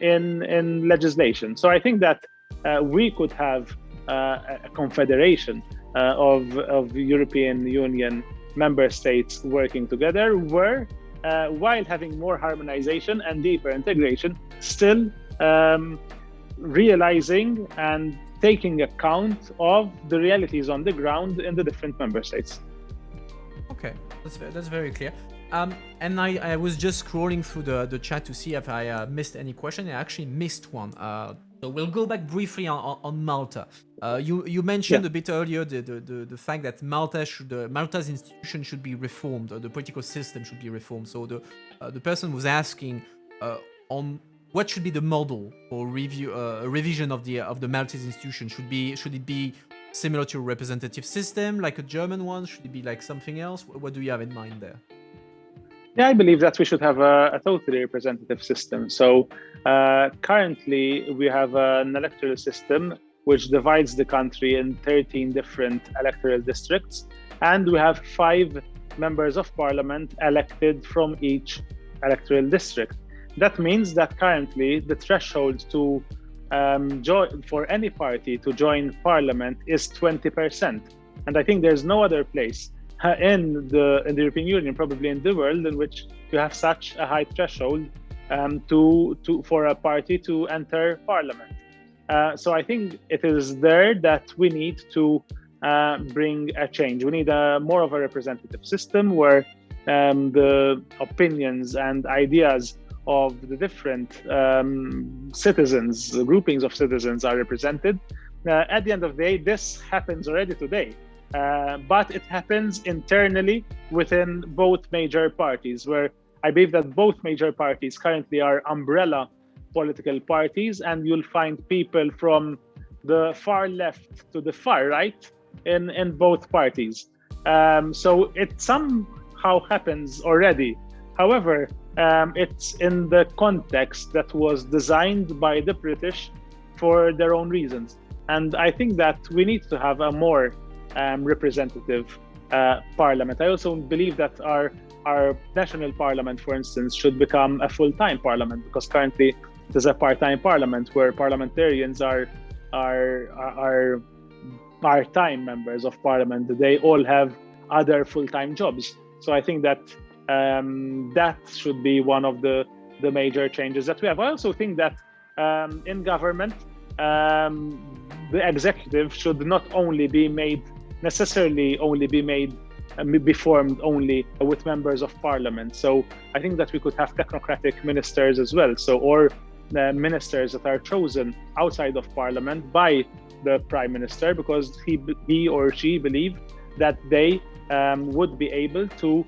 in legislation. So I think that we could have a confederation of European Union member states working together, where while having more harmonization and deeper integration, still realizing and taking account of the realities on the ground in the different member states. Okay, that's very clear. And I was just scrolling through the chat to see if I missed any question. I actually missed one. So we'll go back briefly on Malta. You mentioned a bit earlier the fact that Malta's institution should be reformed, or the political system should be reformed. So the person was asking on what should be the model for revision of the Maltese institution? Should it be similar to a representative system, like a German one? Should it be like something else? What do you have in mind there? Yeah, I believe that we should have a totally representative system. So currently we have an electoral system which divides the country in 13 different electoral districts, and we have 5 members of parliament elected from each electoral district. That means that currently the threshold to for any party to join parliament is 20%. And I think there's no other place in the European Union, probably in the world, in which you have such a high threshold for a party to enter parliament. So I think it is there that we need to bring a change. We need more of a representative system where the opinions and ideas of the different citizens, groupings of citizens are represented. At the end of the day, this happens already today. But it happens internally within both major parties, where I believe that both major parties currently are umbrella political parties, and you'll find people from the far left to the far right in both parties. So it somehow happens already. However, it's in the context that was designed by the British for their own reasons. And I think that we need to have a more representative parliament. I also believe that our national parliament, for instance, should become a full-time parliament, because currently it is a part-time parliament where parliamentarians are part-time members of parliament. They all have other full-time jobs. So I think that that should be one of the major changes that we have. I also think that in government, the executive should not only be made be formed only with members of parliament. So I think that we could have technocratic ministers as well. So, or ministers that are chosen outside of parliament by the prime minister, because he or she believe that they would be able to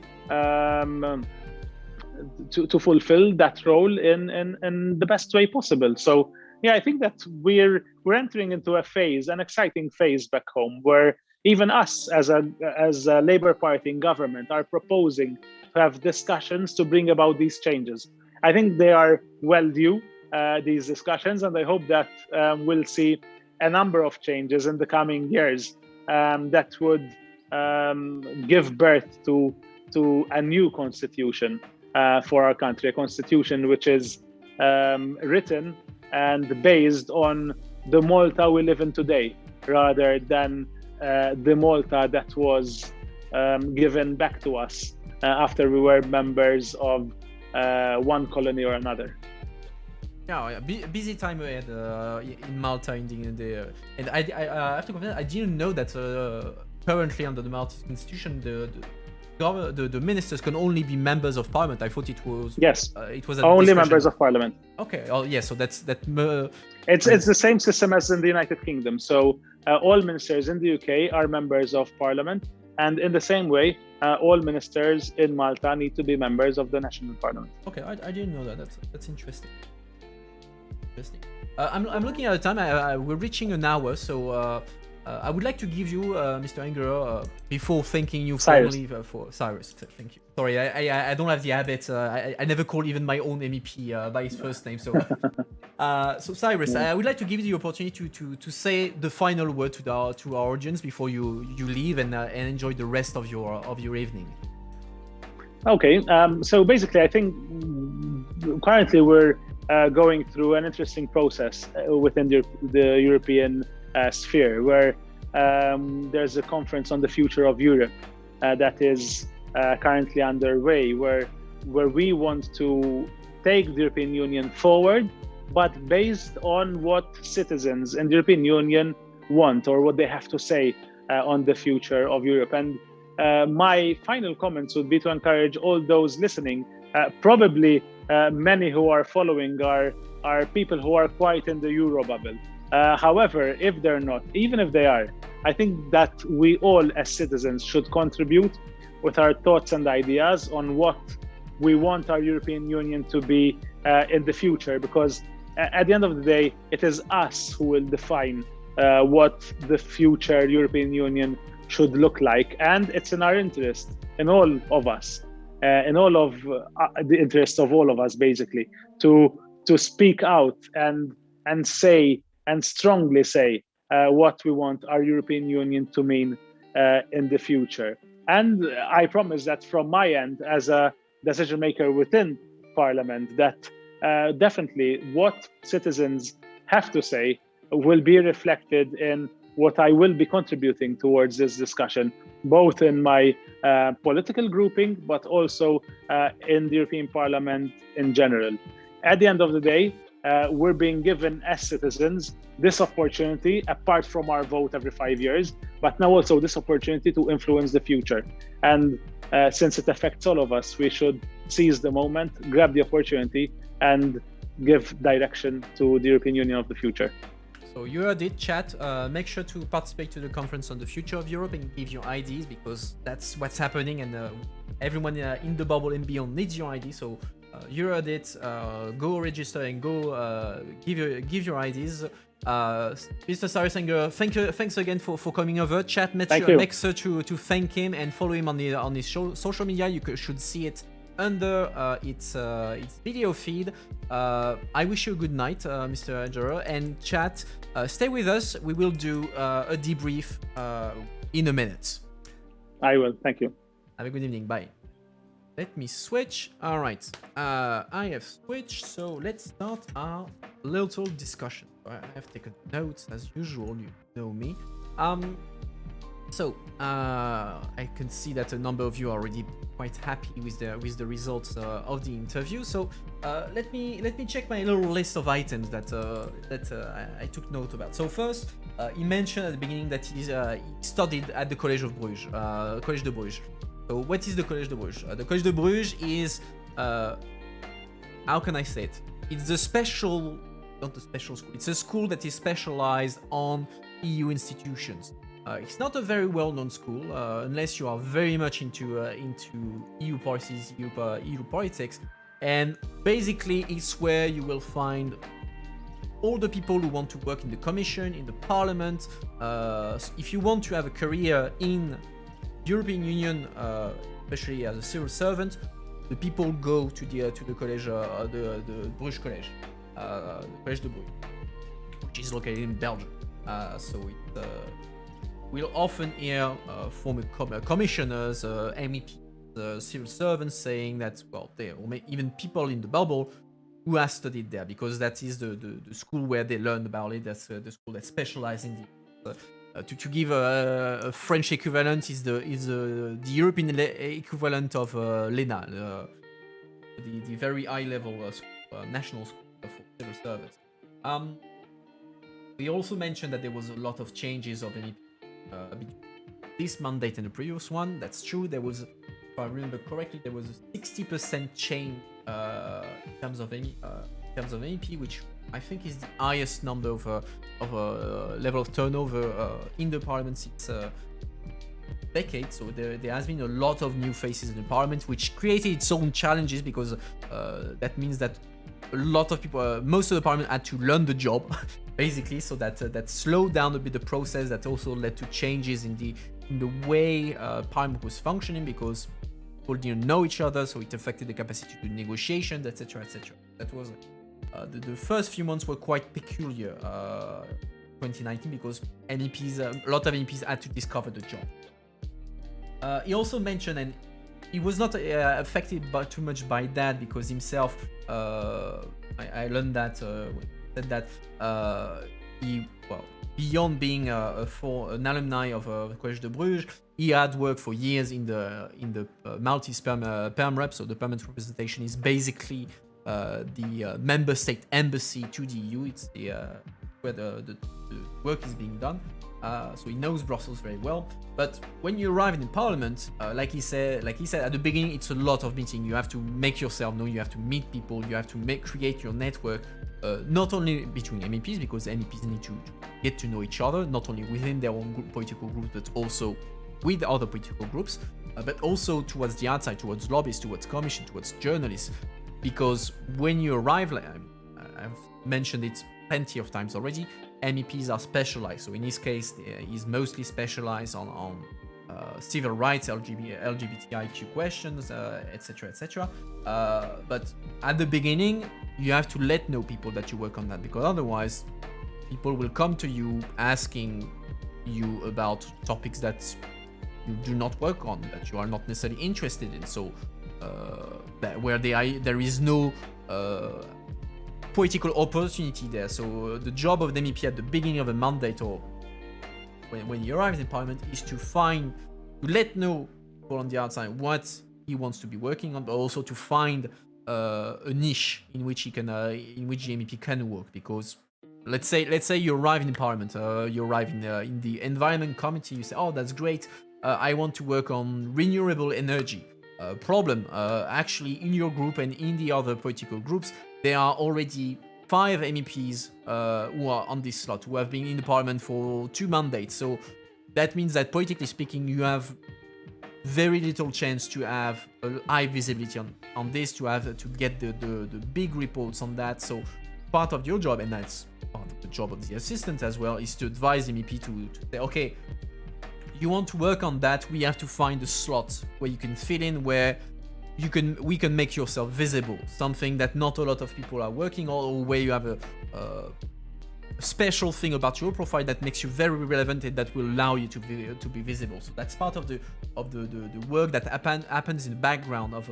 fulfill that role in the best way possible. So yeah, I think that we're entering into an exciting phase back home, where even us as a Labour Party in government are proposing to have discussions to bring about these changes. I think they are well due, these discussions, and I hope that we'll see a number of changes in the coming years that would give birth to a new constitution for our country, a constitution which is written and based on the Malta we live in today, rather than the Malta that was given back to us after we were members of one colony or another. Yeah, busy time ahead in Malta indeed. And I have to confess, I didn't know that currently under the Maltese constitution, the ministers can only be members of parliament. I thought it was it was only members of parliament. Okay. Oh yeah. So that's that. It's the same system as in the United Kingdom. So all ministers in the UK are members of parliament, and in the same way, all ministers in Malta need to be members of the national parliament. Okay, I didn't know that. That's interesting. I'm looking at the time. We're reaching an hour, so I would like to give you, Mr. Engerer, before thanking you formally for Cyrus. Thank you. Sorry, I don't have the habit. I never call even my own MEP by his first name. So, so Cyrus, I would like to give you the opportunity to say the final word to our audience before you leave and enjoy the rest of your evening. Okay. So basically, I think currently we're going through an interesting process within the European sphere, where there's a conference on the future of Europe that is currently underway, where we want to take the European Union forward, but based on what citizens in the European Union want, or what they have to say on the future of Europe. And my final comments would be to encourage all those listening. Probably many who are following are people who are quite in the Euro bubble. However, if they're not, even if they are, I think that we all as citizens should contribute with our thoughts and ideas on what we want our European Union to be in the future, because at the end of the day, it is us who will define what the future European Union should look like, and it's in our interest, in all of us, in all of the interests of all of us, basically, to speak out and say and strongly say what we want our European Union to mean in the future. And I promise that from my end, as a decision maker within Parliament, that definitely what citizens have to say will be reflected in what I will be contributing towards this discussion, both in my political grouping, but also in the European Parliament in general. At the end of the day, we're being given as citizens this opportunity, apart from our vote every 5 years, but now also this opportunity to influence the future. And since it affects all of us, we should seize the moment, grab the opportunity, and give direction to the European Union of the future. So you heard it, chat. Make sure to participate to the conference on the future of Europe and give your IDs, because that's what's happening, and everyone in the bubble and beyond needs your ID. So you heard it. Go register and go give your IDs. Mr. Cyrus Engerer, thanks again for coming over. Chat, make sure to thank him and follow him on his social media. You should see it under its video feed. I wish you a good night, Mr. Engerer, and chat. Stay with us. We will do a debrief in a minute. I will. Thank you. Have a good evening. Bye. Let me switch. All right. I have switched. So let's start our little discussion. I have taken notes as usual. You know me. So I can see that a number of you are already quite happy with the results of the interview. So let me check my little list of items that I took note about. So first, he mentioned at the beginning that he studied at the Collège of Bruges, Collège de Bruges. So what is the Collège de Bruges? The Collège de Bruges is how can I say it? It's a special, not a special school. It's a school that is specialized on EU institutions. It's not a very well-known school unless you are very much into EU policies, EU politics, and basically it's where you will find all the people who want to work in the Commission, in the Parliament. If you want to have a career in European Union, especially as a civil servant, the people go to the college, the Bruges College, the Collège de Bruges, which is located in Belgium. So it we'll often hear former commissioners, MEPs, civil servants saying that, well, there or even people in the bubble who have studied there, because that is the school where they learn about it. That's the school that specializes in the. To give a French equivalent is the European equivalent of l'ENA, the very high level national school for civil servants. We also mentioned that there was a lot of changes of MEP between this mandate and the previous one. That's true. There was, if I remember correctly, there was a 60% change in terms of MEP, which I think is the highest number of level of turnover in the parliament since decades. So there has been a lot of new faces in the parliament, which created its own challenges, because that means that a lot of people, most of the parliament had to learn the job, basically. So that slowed down a bit the process. That also led to changes in the way parliament was functioning, because people didn't know each other, so it affected the capacity to do negotiations, etc., etc. That was the first few months were quite peculiar, 2019, because MEPs, a lot of MEPs had to discover the job. He also mentioned, and he was not affected too much by that, because himself, I learned that said that he, well, beyond being an alumni of Collège de Bruges, he had worked for years in the Maltese perm rep. So the permanent representation is basically the member state embassy to the EU. It's where the work is being done. So he knows Brussels very well. But when you arrive in Parliament, like he said at the beginning, it's a lot of meeting. You have to make yourself known. You have to meet people. You have to create your network. Not only between MEPs, because MEPs need to get to know each other, not only within their own political group, but also with other political groups, but also towards the outside, towards lobbyists, towards commission, towards journalists. because when you arrive, like I've mentioned it plenty of times already, MEPs are specialized. So in his case, he's mostly specialized on civil rights, LGBTIQ questions, etc., etc. But at the beginning, you have to know people that you work on that, because otherwise, people will come to you asking you about topics that you do not work on, that you are not necessarily interested in. So where there is no political opportunity there. So the job of the MEP at the beginning of a mandate, or when he arrives in parliament, is to let know people on the outside what he wants to be working on, but also to find a niche in which the MEP can work. Because let's say you arrive in parliament, you arrive in the environment committee, you say, oh, that's great, I want to work on renewable energy. Problem, actually in your group and in the other political groups, there are already 5 MEPs who are on this slot, who have been in the parliament for 2 mandates. So that means that, politically speaking, you have very little chance to have a high visibility on this, to get the big reports on that. So part of your job, and that's part of the job of the assistant as well, is to advise the MEP to say, okay, you want to work on that, we have to find a slot where you can fit in, where we can make yourself visible, something that not a lot of people are working on, or where you have a special thing about your profile that makes you very relevant and that will allow you to be visible. So that's part of the work that happens in the background of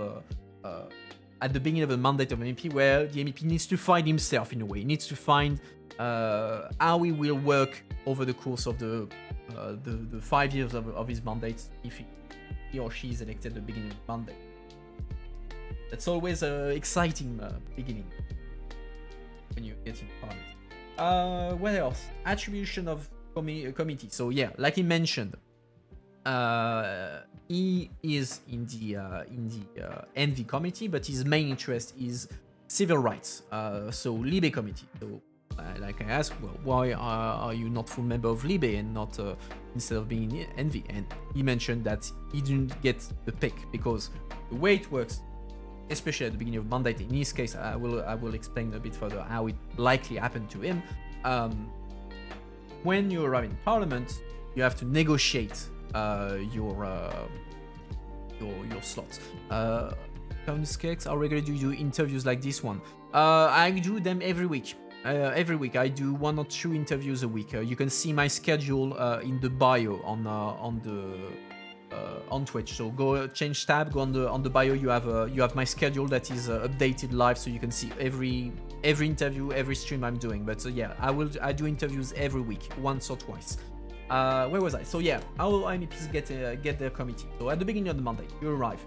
at the beginning of the mandate of an MEP, where the MEP needs to find himself in a way. He needs to find how he will work over the course of the 5 years of his mandate, if he or she is elected at the beginning of the mandate. That's always an exciting beginning when you get in parliament. What else? Attribution of committee. So yeah, like he mentioned, he is in the Envy committee, but his main interest is civil rights. So Libe committee. So like I asked, well, why are you not full member of Libe and not instead of being in Envy? And he mentioned that he didn't get the pick because the way it works, especially at the beginning of mandate, in his case, I will explain a bit further how it likely happened to him. When you arrive in parliament, you have to negotiate your slots. Cakes are regularly do interviews like this one. I do them every week. Every week I do 1 or 2 interviews a week. You can see my schedule in the bio on Twitch. So go change tab, go on the bio. You have my schedule that is updated live, so you can see every interview, every stream I'm doing. But yeah, I do interviews every week, once or twice. Where was I? So yeah, how will MEPs get their committee? So at the beginning of the mandate, you arrive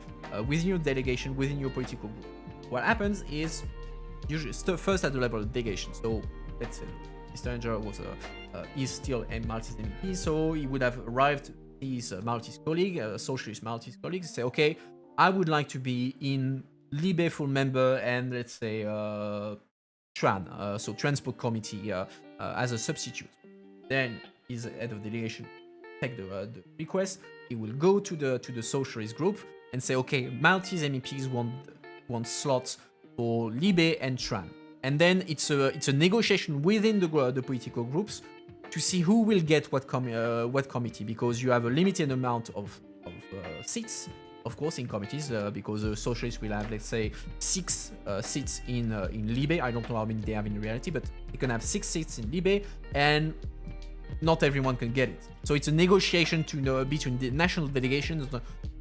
within your delegation, within your political group. What happens is usually first at the level of delegation. So let's say Mr. Engerer is still a Maltese MEP, so he would have arrived his Maltese colleague, socialist Maltese colleague, say, okay, I would like to be in Libe full member and let's say so transport committee as a substitute. Then his head of delegation take the request. He will go to the socialist group and say, okay, Maltese MEPs want slots for Libe and Tran. And then it's a negotiation within the political groups to see who will get what committee, because you have a limited amount of seats, of course, in committees, because the socialists will have, let's say, 6 seats in Libe. I don't know how many they have in reality, but they can have 6 seats in Libe, and not everyone can get it. So it's a negotiation between the national delegations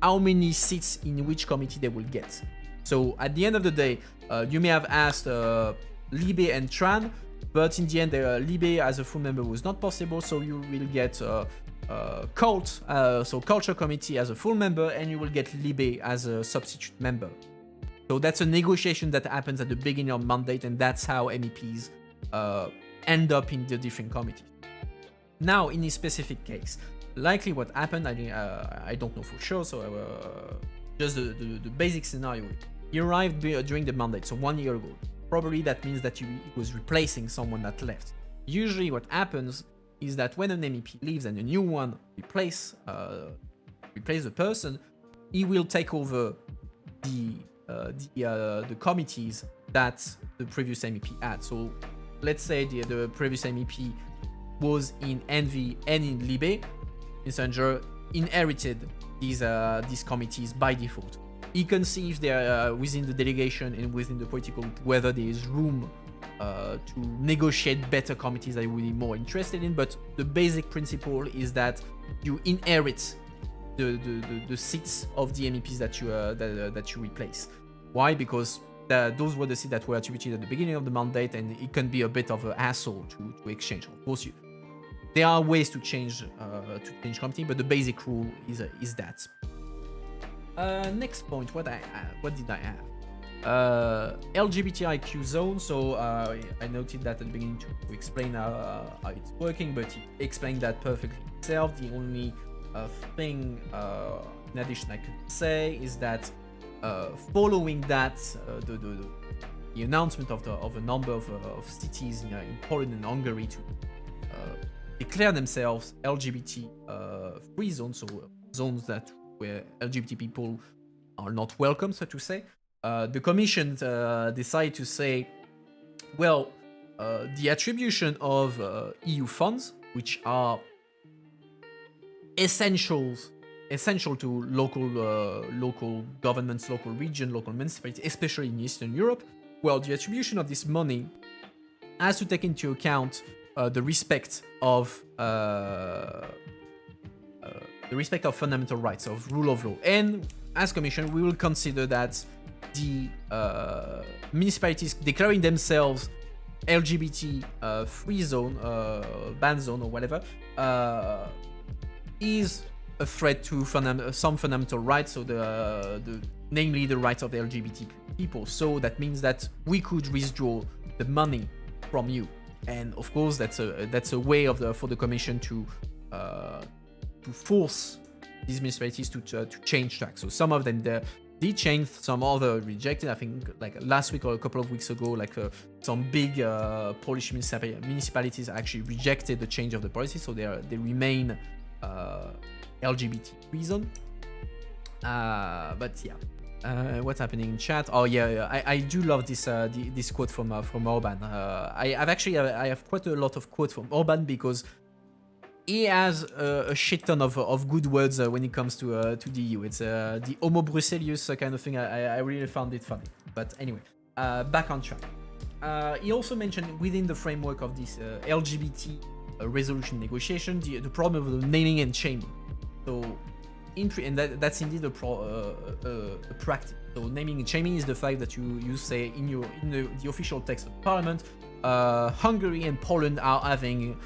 how many seats in which committee they will get. So at the end of the day, you may have asked Libe and Tran, but in the end, Libe as a full member was not possible, so you will get Cult, so Culture Committee as a full member, and you will get Libe as a substitute member. So that's a negotiation that happens at the beginning of mandate, and that's how MEPs end up in the different committees. Now, in this specific case, likely what happened, I don't know for sure, so just the basic scenario. He arrived during the mandate, so 1 year ago. Probably that means that he was replacing someone that left. Usually what happens is that when an MEP leaves and a new one replace the person, he will take over the the committees that the previous MEP had. So let's say the previous MEP was in Envy and in Libe. Mr. Engerer inherited these committees by default. He can see if they're within the delegation and within the political group, whether there is room to negotiate better committees that you would be more interested in. But the basic principle is that you inherit the seats of the MEPs that you replace. Why? Because those were the seats that were attributed at the beginning of the mandate, and it can be a bit of a hassle to exchange. Of course, there are ways to change committee, but the basic rule is that. Next point, what did I have? LGBTIQ zone. So I noted that at the beginning to explain how it's working, but he explained that perfectly himself. The only thing in addition I could say is that following that, the announcement of a number of cities in Poland and Hungary to declare themselves LGBT free zones, so zones where LGBT people are not welcome, so to say. The Commission decided to say, well, the attribution of EU funds, which are essential to local governments, local region, local municipalities, especially in Eastern Europe. Well, the attribution of this money has to take into account the respect of fundamental rights, of rule of law. And as Commission, we will consider that the municipalities declaring themselves LGBT free zone, ban zone, or whatever, is a threat to some fundamental rights, so namely the rights of the LGBT people. So that means that we could withdraw the money from you, and of course that's a way for the Commission to force these municipalities to change track. So some of them did change, some other rejected. I think like last week or a couple of weeks ago, like some big Polish municipalities actually rejected the change of the policy, so they remain LGBT reason. But yeah, what's happening in chat? Oh yeah, I do love this quote from Orban. I have quite a lot of quotes from Orban because he has a shit ton of good words when it comes to the EU. It's the Homo Bruxellius kind of thing. I really found it funny. But anyway, back on track. He also mentioned within the framework of this LGBT resolution negotiation the problem of the naming and shaming. So, and that's indeed a practice. So naming and shaming is the fact that you say in the official text of Parliament, Hungary and Poland are having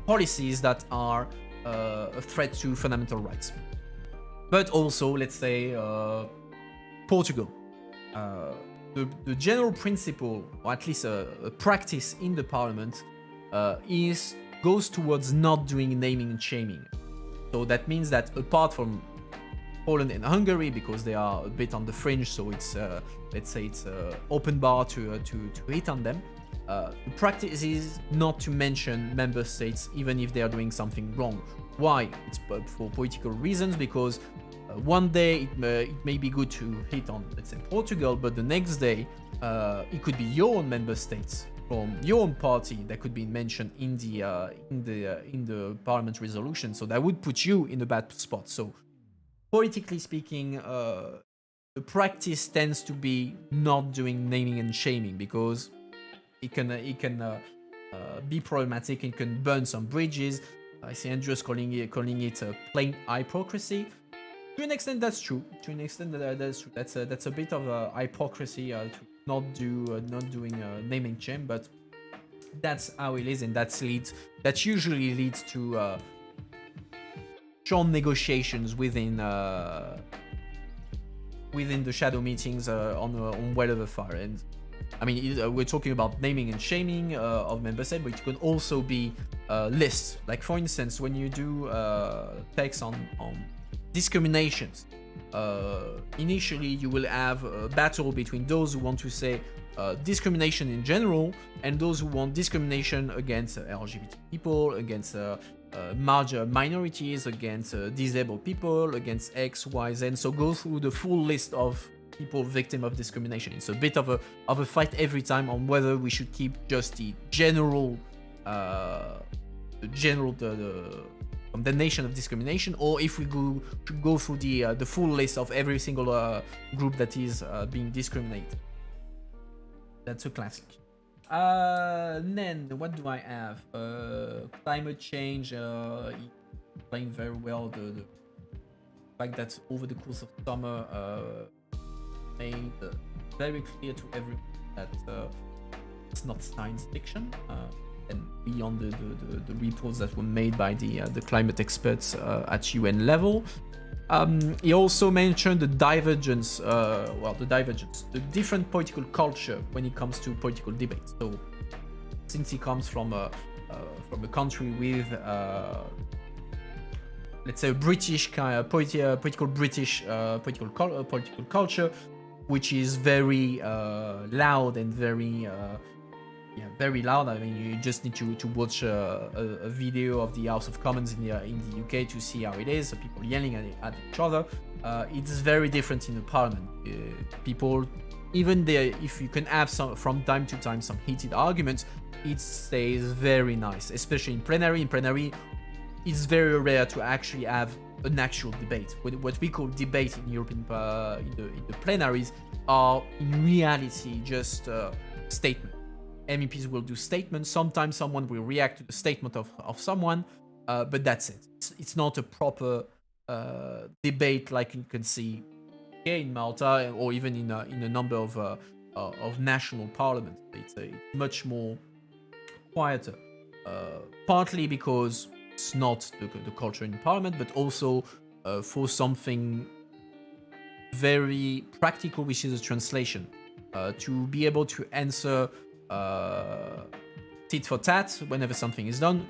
policies that are a threat to fundamental rights. But also, let's say, Portugal. The general principle, or at least a practice in the Parliament, goes towards not doing naming and shaming. So that means that apart from Poland and Hungary, because they are a bit on the fringe, so it's let's say it's open bar to hit on them. The practice is not to mention member states even if they are doing something wrong. Why? It's for political reasons, because one day it may be good to hit on, let's say, Portugal, but the next day it could be your own member states from your own party that could be mentioned in the Parliament resolution. So that would put you in a bad spot. So politically speaking, the practice tends to be not doing naming and shaming, because it can be problematic. It can burn some bridges. I see Andrews calling it a plain hypocrisy. To an extent, that's true. To an extent, that's true. That's a bit of a hypocrisy to not doing name and shame, but that's how it is, and that usually leads to strong negotiations within the shadow meetings on whatever fire. And I mean, we're talking about naming and shaming of member states, but it can also be lists. Like, for instance, when you do text on discriminations, initially you will have a battle between those who want to say discrimination in general, and those who want discrimination against LGBT people, against major minorities, against disabled people, against X, Y, Z. So go through the full list of people victim of discrimination. It's a bit of a fight every time on whether we should keep just the general the condemnation of discrimination, or if we should go through the full list of every single group that is being discriminated. That's a classic. Then what do I have? Climate change. Explained very well the fact that over the course of summer made very clear to everyone that it's not science fiction, and beyond the reports that were made by the climate experts at UN level. He also mentioned the divergence, the different political culture when it comes to political debate. So, since he comes from a country with, let's say, a British kind of political culture, which is very loud and very loud. I mean, you just need to watch a video of the House of Commons in the UK to see how it is. So people yelling at each other. It's very different in the Parliament. People, even there, if you can have from time to time some heated arguments, it stays very nice, especially in plenary. In plenary, it's very rare to actually have an actual debate. What we call debate in European in the plenaries are in reality just statements. MEPs will do statements. Sometimes someone will react to the statement of someone, but that's it. It's not a proper debate like you can see here in Malta or even in a number of national parliaments. It's much more quieter, partly because it's not the culture in parliament, but also for something very practical, which is a translation. To be able to answer tit for tat whenever something is done,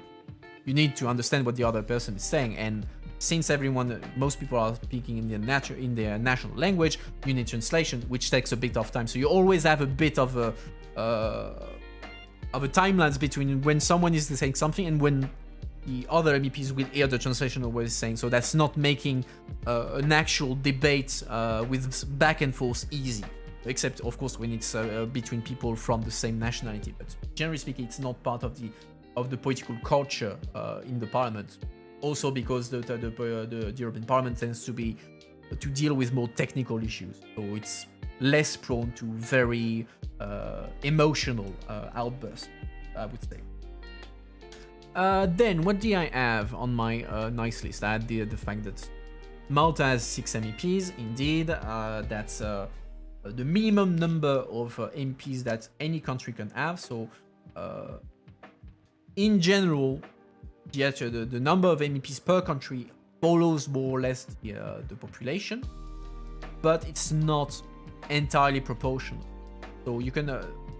you need to understand what the other person is saying. And since most people are speaking in their national language, you need translation, which takes a bit of time. So you always have a bit of a timelines between when someone is saying something and when the other MEPs will hear the translation of what is saying. So that's not making an actual debate with back and forth easy. Except, of course, when it's between people from the same nationality. But generally speaking, it's not part of the political culture in the parliament. Also because the European Parliament tends to deal with more technical issues, so it's less prone to very emotional outbursts, I would say. Then, what do I have on my nice list? I had the fact that Malta has 6 MEPs. Indeed, that's the minimum number of MPs that any country can have. So, in general, the number of MEPs per country follows more or less the population, but it's not entirely proportional. So you can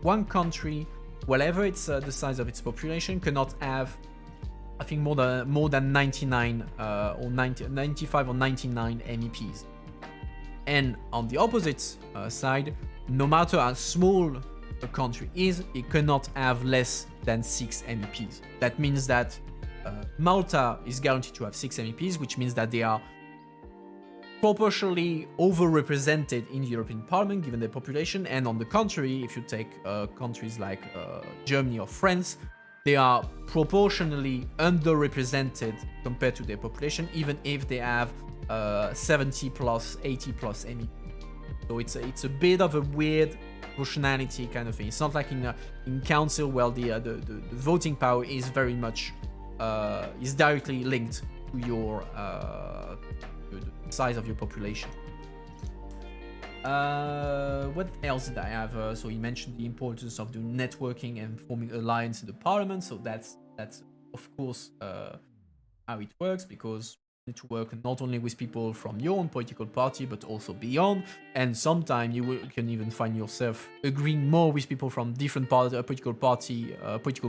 one country, whatever it's the size of its population, cannot have, I think, more than 99 or 95 or 99 MEPs. And on the opposite side, no matter how small a country is, it cannot have less than 6 MEPs. That means that Malta is guaranteed to have 6 MEPs, which means that they are proportionally overrepresented in the European Parliament given their population. And on the contrary, if you take countries like Germany or France, they are proportionally underrepresented compared to their population, even if they have 70 plus, 80 plus MEPs. So it's a bit of a weird proportionality kind of thing. It's not like in council where the voting power is very much is directly linked to your the size of your population. What else did I have? So he mentioned the importance of doing networking and forming alliance in the parliament. So that's of course how it works, because you need to work not only with people from your own political party but also beyond. And sometimes you can even find yourself agreeing more with people from different political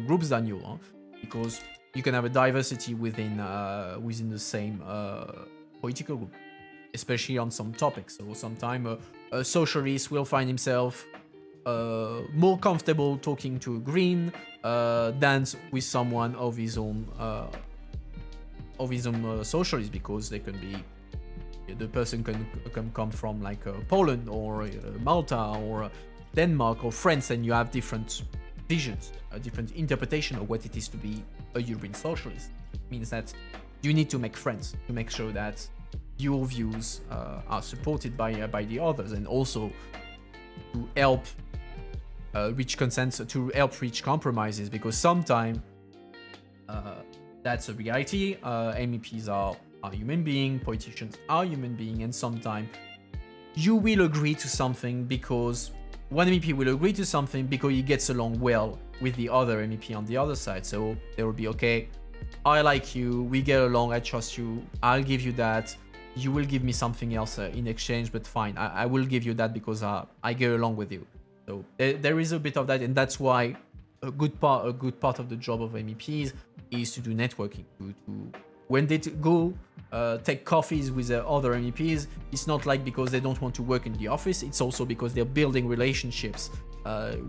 groups than you are, because you can have a diversity within the same political group, especially on some topics. So sometimes a socialist will find himself more comfortable talking to a green than with someone of his own socialist, because they can be, the person can come from like Poland or Malta or Denmark or France, and you have different visions, a different interpretation of what it is to be a European socialist. It means that you need to make friends to make sure that your views are supported by the others, and also to help reach consensus, to help reach compromises, because sometimes that's a reality. MEPs are human beings, politicians are human beings, and sometimes you will agree to something because one MEP will agree to something because he gets along well with the other MEP on the other side. So they will be, okay, I like you, we get along, I trust you, I'll give you that. You will give me something else in exchange, but fine, I will give you that because I get along with you. So there is a bit of that, and that's why a good part of the job of MEPs is to do networking. To when they go take coffees with other MEPs, it's not like because they don't want to work in the office. It's also because they're building relationships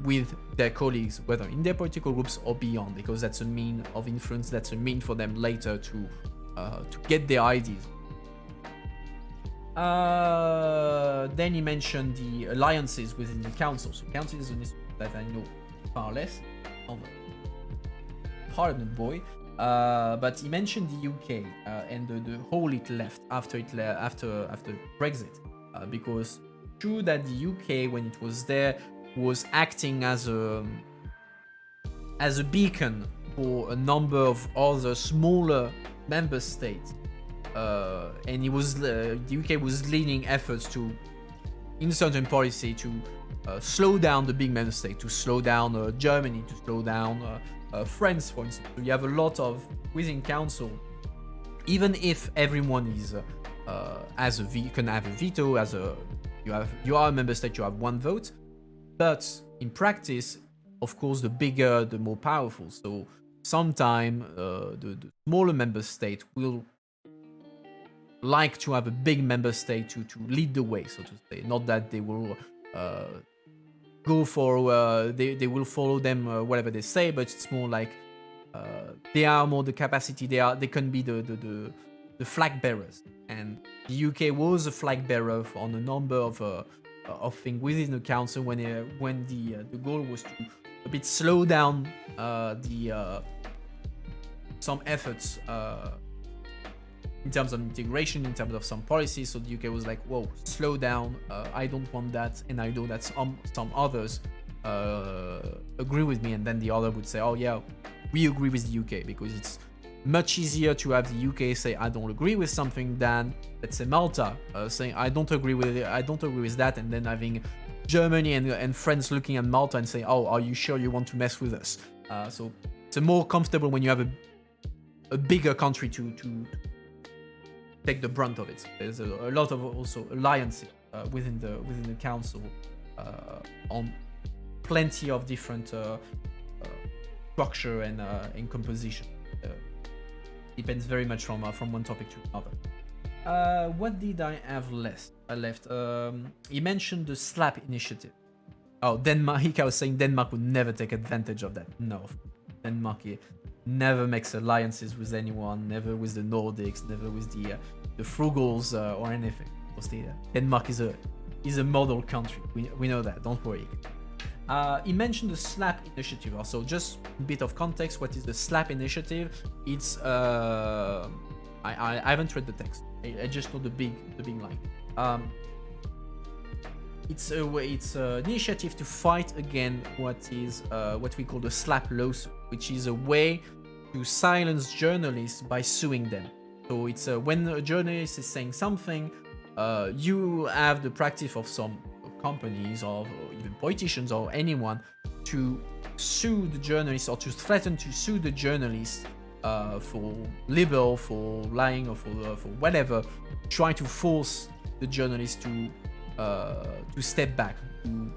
with their colleagues, whether in their political groups or beyond, because that's a mean of influence. That's a mean for them later to get their ideas. Then he mentioned the alliances within the council. So council is an issue that I know far less of a parliament boy. But he mentioned the UK and the hole it left after Brexit, because true that the UK, when it was there, was acting as a beacon for a number of other smaller member states, and the UK was leading efforts to, in certain policy, to slow down the big member state, to slow down Germany, to slow down France, for instance. So you have a lot of within council, even if everyone is can have a veto, you are a member state, you have one vote, but in practice, of course, the bigger, the more powerful. So sometime the smaller member state will like to have a big member state to lead the way, so to say. Not that they will go for they will follow them whatever they say, but it's more like they are more the capacity. They can be the flag bearers, and the UK was a flag bearer on a number of things within the council when the goal was to a bit slow down some efforts in terms of integration, in terms of some policies. So the UK was like, whoa, slow down, I don't want that, and I know that some others agree with me, and then the other would say, oh yeah, we agree with the UK, because it's much easier to have the UK say I don't agree with something than, let's say, Malta saying I don't agree with that, and then having Germany and France looking at Malta and say, oh, are you sure you want to mess with us? So it's more comfortable when you have a bigger country to take the brunt of it. There's a lot of also alliances within the council on plenty of different structure and composition. Depends very much from one topic to another. What did I have left? He mentioned the SLAP initiative. Oh, Denmark. I was saying Denmark would never take advantage of that. No, Denmark never makes alliances with anyone, never with the Nordics, never with the Frugals or anything. Denmark is a model country. We know that. Don't worry. He mentioned the SLAP initiative. So just a bit of context. What is the SLAP initiative? It's I haven't read the text. I just know the big line. It's an initiative to fight against what we call the SLAP lawsuit, which is a way to silence journalists by suing them. So it's when a journalist is saying something, you have the practice of some companies or even politicians or anyone to sue the journalist or to threaten to sue the journalist for libel, for lying, or for whatever, trying to force the journalist to step back, to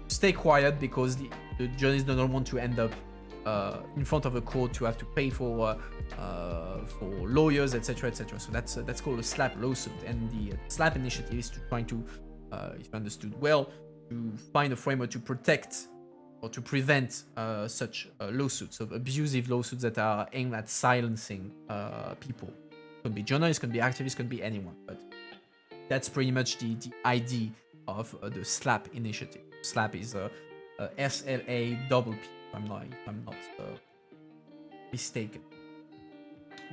stay quiet, because the journalist doesn't want to end up in front of a court to have to pay for lawyers, etc., etc. So that's called a SLAP lawsuit, and the SLAP initiative is to trying to, if understood well, to find a framework to protect or to prevent such lawsuits, so abusive lawsuits that are aimed at silencing people. Could be journalists, could be activists, could be anyone, but that's pretty much the idea of the SLAP initiative. SLAP is SLAPP, if I'm not mistaken.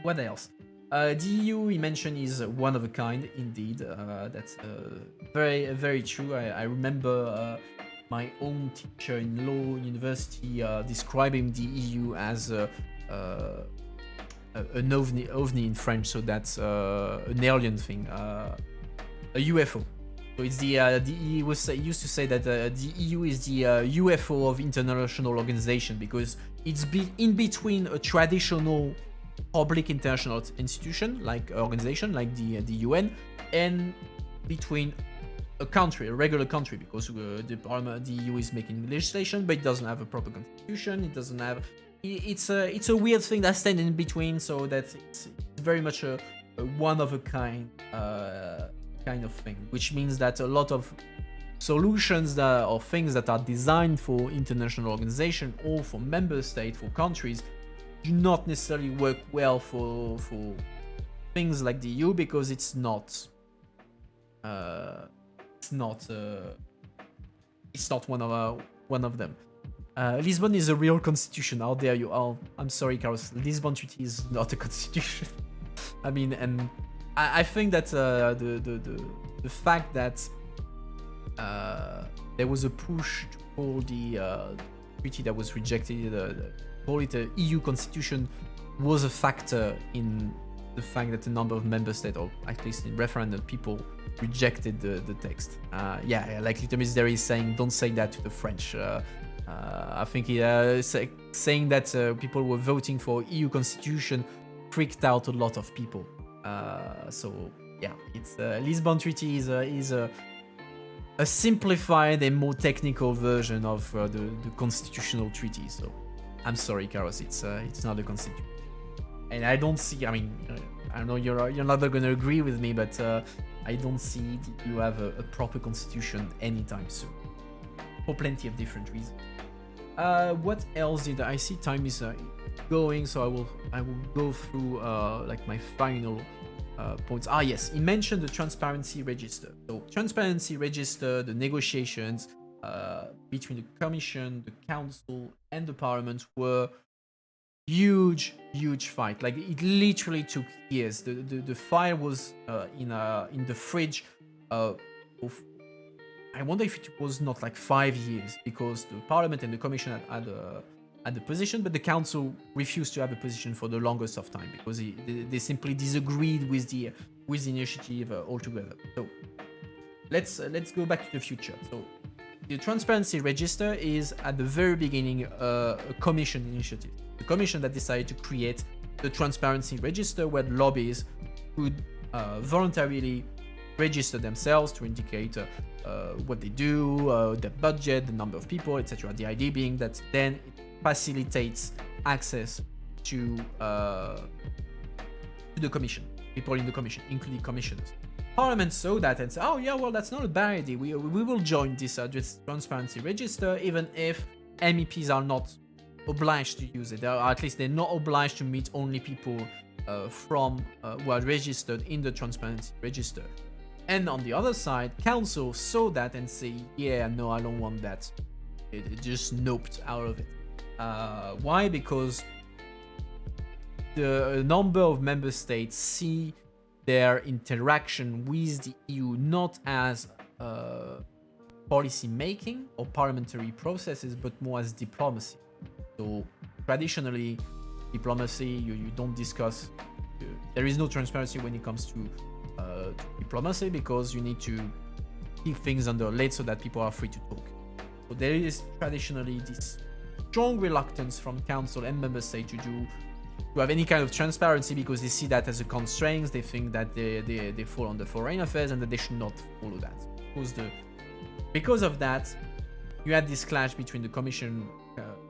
What else? The EU he mentioned is one of a kind, indeed. That's very, very true. I remember my own teacher in law university describing the EU as an ovni in French, so that's an alien thing, a UFO. So it's he used to say that the EU is the UFO of international organization, because it's in between a traditional public international institution like organization like the UN, and between a country, a regular country, because the EU is making legislation, but it doesn't have a proper constitution. It doesn't have. It's a weird thing that's standing in between, so that it's very much a one of a kind of thing, which means that a lot of solutions or things that are designed for international organization or for member state, for countries, do not necessarily work well for things like the EU, because it's not one of them. Lisbon is a real constitution. How dare you? I'm sorry, Carlos. Lisbon Treaty is not a constitution. I mean, and I think that the fact that there was a push to call the treaty that was rejected, call it an EU constitution, was a factor in the fact that a number of member states, or at least in referendum, people rejected the text. Like Litamis there is saying, don't say that to the French. I think saying that people were voting for EU constitution freaked out a lot of people. It's Lisbon Treaty is a simplified and more technical version of the constitutional treaty. So I'm sorry, Carlos, it's not a constitution, and I don't see. I mean, I know you're not going to agree with me, but I don't see you have a proper constitution anytime soon, for plenty of different reasons. What else did I see? Time is going, so I will go through like my final points. Yes, he mentioned the transparency register. So transparency register, the negotiations between the Commission, the Council, and the Parliament were huge fight. Like, it literally took years. The file was in the fridge. I wonder if it was not like 5 years, because the Parliament and the Commission had the position, but the Council refused to have a position for the longest of time, because they simply disagreed with the initiative altogether. So let's go back to the future. So the transparency register is at the very beginning a Commission initiative. The Commission that decided to create the transparency register, where lobbyists could voluntarily register themselves to indicate what they do, their budget, the number of people, etc. The idea being that then it facilitates access to the Commission, people in the Commission, including commissioners. Parliament saw that and said, oh yeah, well, that's not a bad idea. We will join this transparency register, even if MEPs are not obliged to use it. Or at least they're not obliged to meet only people who are registered in the transparency register. And on the other side, Council saw that and say, yeah, no, I don't want that. It just noped out of it. Why? Because the number of member states see their interaction with the EU not as policy making or parliamentary processes, but more as diplomacy. So traditionally, diplomacy, you don't discuss. There is no transparency when it comes to diplomacy, because you need to keep things under a lid so that people are free to talk. So there is traditionally this strong reluctance from Council and member state to have any kind of transparency, because they see that as a constraint. They think that they fall under foreign affairs and that they should not follow that. Because of that, you had this clash between the Commission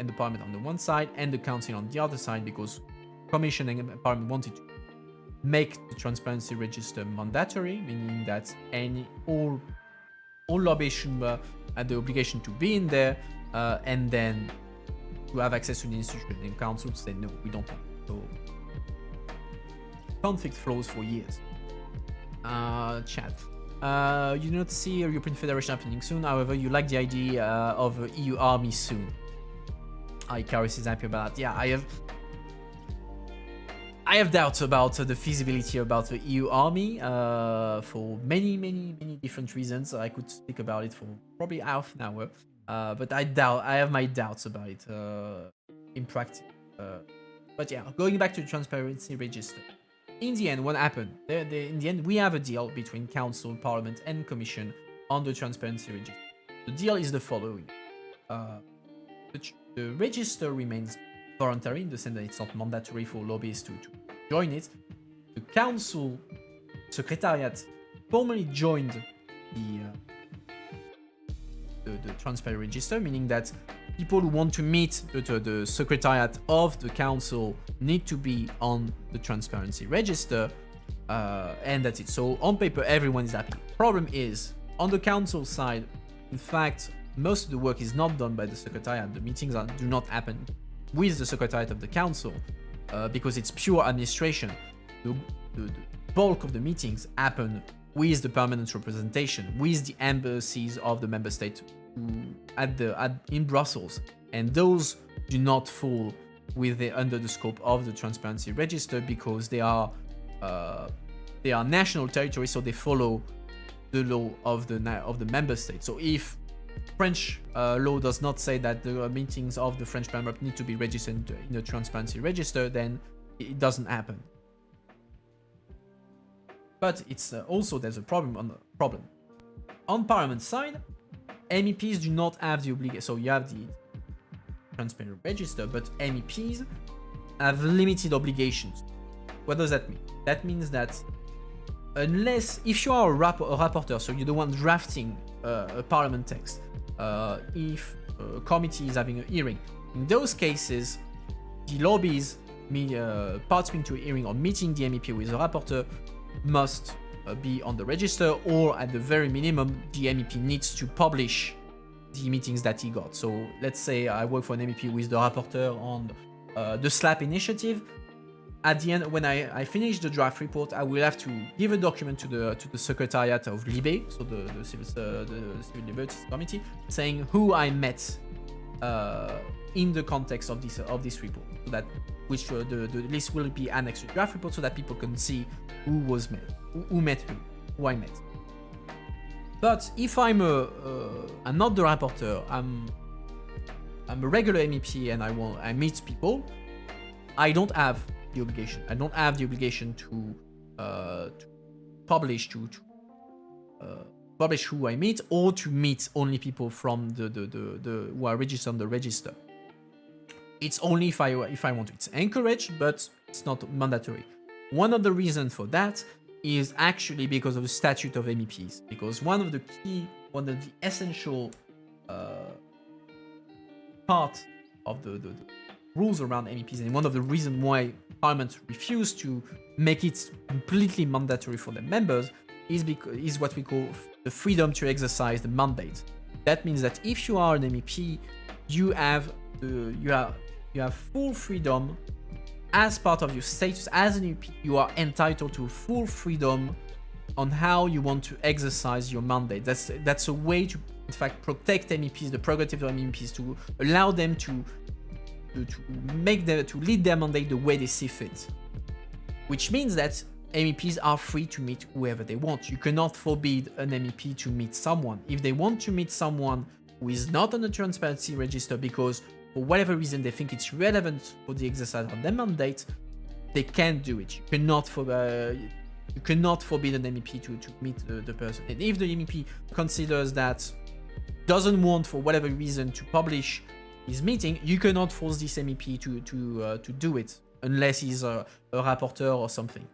and the Parliament on the one side and the Council on the other side, because Commission and Parliament wanted to make the transparency register mandatory, meaning that all lobbyists had the obligation to be in there, and then to have access to the institution, and council said no, we don't want it. So conflict flows for years. Chat. You do not see a European Federation happening soon. However, you like the idea of an EU army soon. Icarus is happy about that. Yeah, I have doubts about the feasibility about the EU army for many different reasons. I could speak about it for probably half an hour, but I have my doubts about it in practice. But yeah, going back to the transparency register. In the end, what happened? In the end, we have a deal between Council, Parliament, and Commission on the transparency register. The deal is the following: the register remains voluntary in the sense that it's not mandatory for lobbyists to join it. The Council Secretariat formally joined the transparency register, meaning that people who want to meet the Secretariat of the Council need to be on the transparency register, and that's it. So on paper, everyone is happy. Problem is, on the Council side, in fact, most of the work is not done by the Secretariat. The meetings do not happen with the Secretariat of the Council because it's pure administration. The bulk of the meetings happen with the permanent representation, with the embassies of the member state in Brussels, and those do not fall under the scope of the transparency register because they are national territory, so they follow the law of the member state. So if French law does not say that the meetings of the French Parliament need to be registered in the transparency register, then it doesn't happen. But it's also there's a problem on Parliament side. MEPs do not have the obligation. So you have the transparent register, but MEPs have limited obligations. What does that mean? That means that if you are a rapporteur, so you're the one drafting a Parliament text, if a committee is having a hearing, in those cases, the lobbies participating to a hearing or meeting the MEP with a rapporteur must be on the register, or at the very minimum, the MEP needs to publish the meetings that he got. So let's say I work for an MEP with the rapporteur on the SLAP initiative. At the end, when I finish the draft report, I will have to give a document to the Secretariat of LIBE, so the Civil Liberties Committee, saying who I met in the context of this report, so that the list will be annexed to the draft report, so that people can see who met who I met. But if I'm not the rapporteur, I'm a regular MEP and I meet people, I don't have the obligation. I don't have the obligation to publish publish who I meet, or to meet only people from the who are registered on the register. It's only if I want to. It's encouraged, but it's not mandatory. One of the reasons for that is actually because of the statute of MEPs. Because one of the essential part of the rules around MEPs, and one of the reasons why Parliament refused to make it completely mandatory for their members, is what we call the freedom to exercise the mandate. That means that if you are an MEP, you have full freedom. As part of your status as an MEP, you are entitled to full freedom on how you want to exercise your mandate. That's a way to, in fact, protect MEPs, the prerogative of MEPs, to allow them to lead their mandate the way they see fit. Which means that MEPs are free to meet whoever they want. You cannot forbid an MEP to meet someone. If they want to meet someone who is not on the transparency register because for whatever reason they think it's relevant for the exercise of their mandate, they can do it. You cannot forbid an MEP to meet the person. And if the MEP considers that doesn't want for whatever reason to publish his meeting, you cannot force this MEP to do it unless he's a rapporteur or something.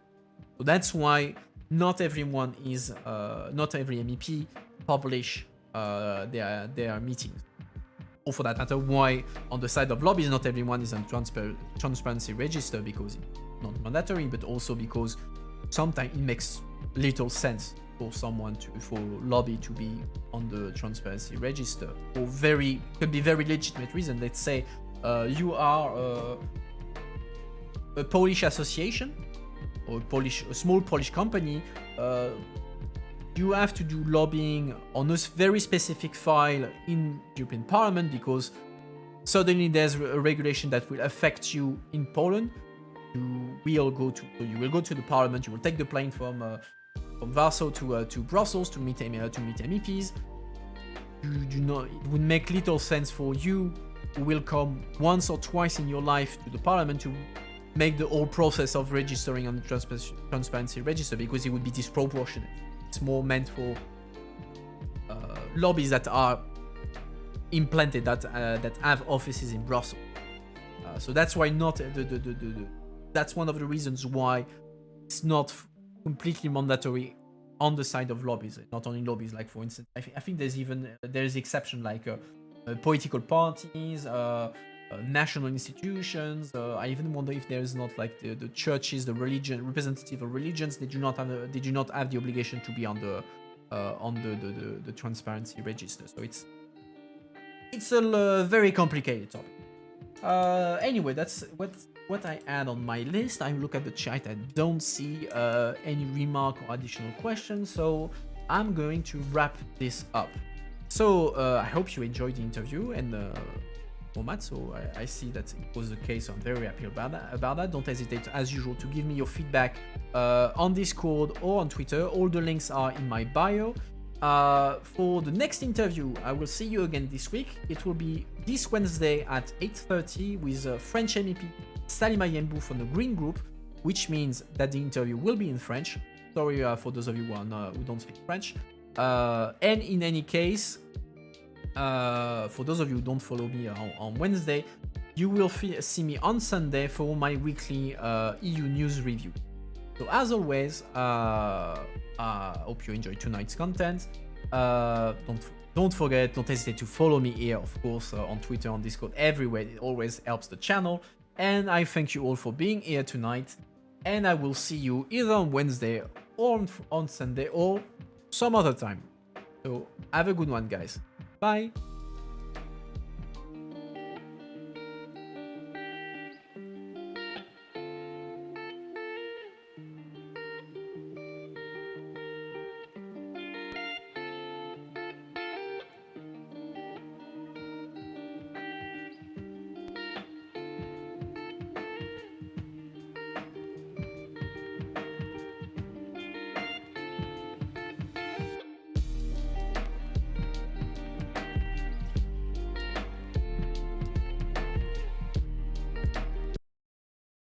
So that's why not every MEP publish their meetings. Or for that matter, why on the side of lobbies not everyone is on transparency register, because it's not mandatory, but also because sometimes it makes little sense for someone for lobby to be on the transparency register for could be very legitimate reason. Let's say you are a Polish association or a small Polish company. You have to do lobbying on a very specific file in European Parliament because suddenly there's a regulation that will affect you in Poland. You will go to the Parliament. You will take the plane from Warsaw to Brussels to meet MEPs. It would make little sense for you who will come once or twice in your life to the Parliament to make the whole process of registering on the transparency register because it would be disproportionate. It's more meant for lobbies that are implanted that have offices in Brussels. So that's why not that's one of the reasons why it's not completely mandatory on the side of lobbies. Not only lobbies, like for instance, I think there's exception like political parties, national institutions. I even wonder if there is not like the churches, the representative of religions. They do not have the obligation to be on the transparency register. So it's a very complicated topic. Anyway, that's what I add on my list. I look at the chat. I don't see any remark or additional questions. So I'm going to wrap this up. So I hope you enjoyed the interview and format. So I see that it was the case. So I'm very happy about that. Don't hesitate, as usual, to give me your feedback on Discord or on Twitter. All the links are in my bio. For the next interview, I will see you again this week. It will be this Wednesday at 8:30 with French MEP Salima Yembou from the Green Group, which means that the interview will be in French. Sorry for those of you who don't speak French. And in any case, for those of you who don't follow me on Wednesday, you will see me on Sunday for my weekly EU news review. So as always, hope you enjoyed tonight's content. Don't forget, don't hesitate to follow me here, of course, on Twitter, on Discord, everywhere. It always helps the channel. And I thank you all for being here tonight. And I will see you either on Wednesday or on Sunday or some other time. So have a good one, guys. Bye.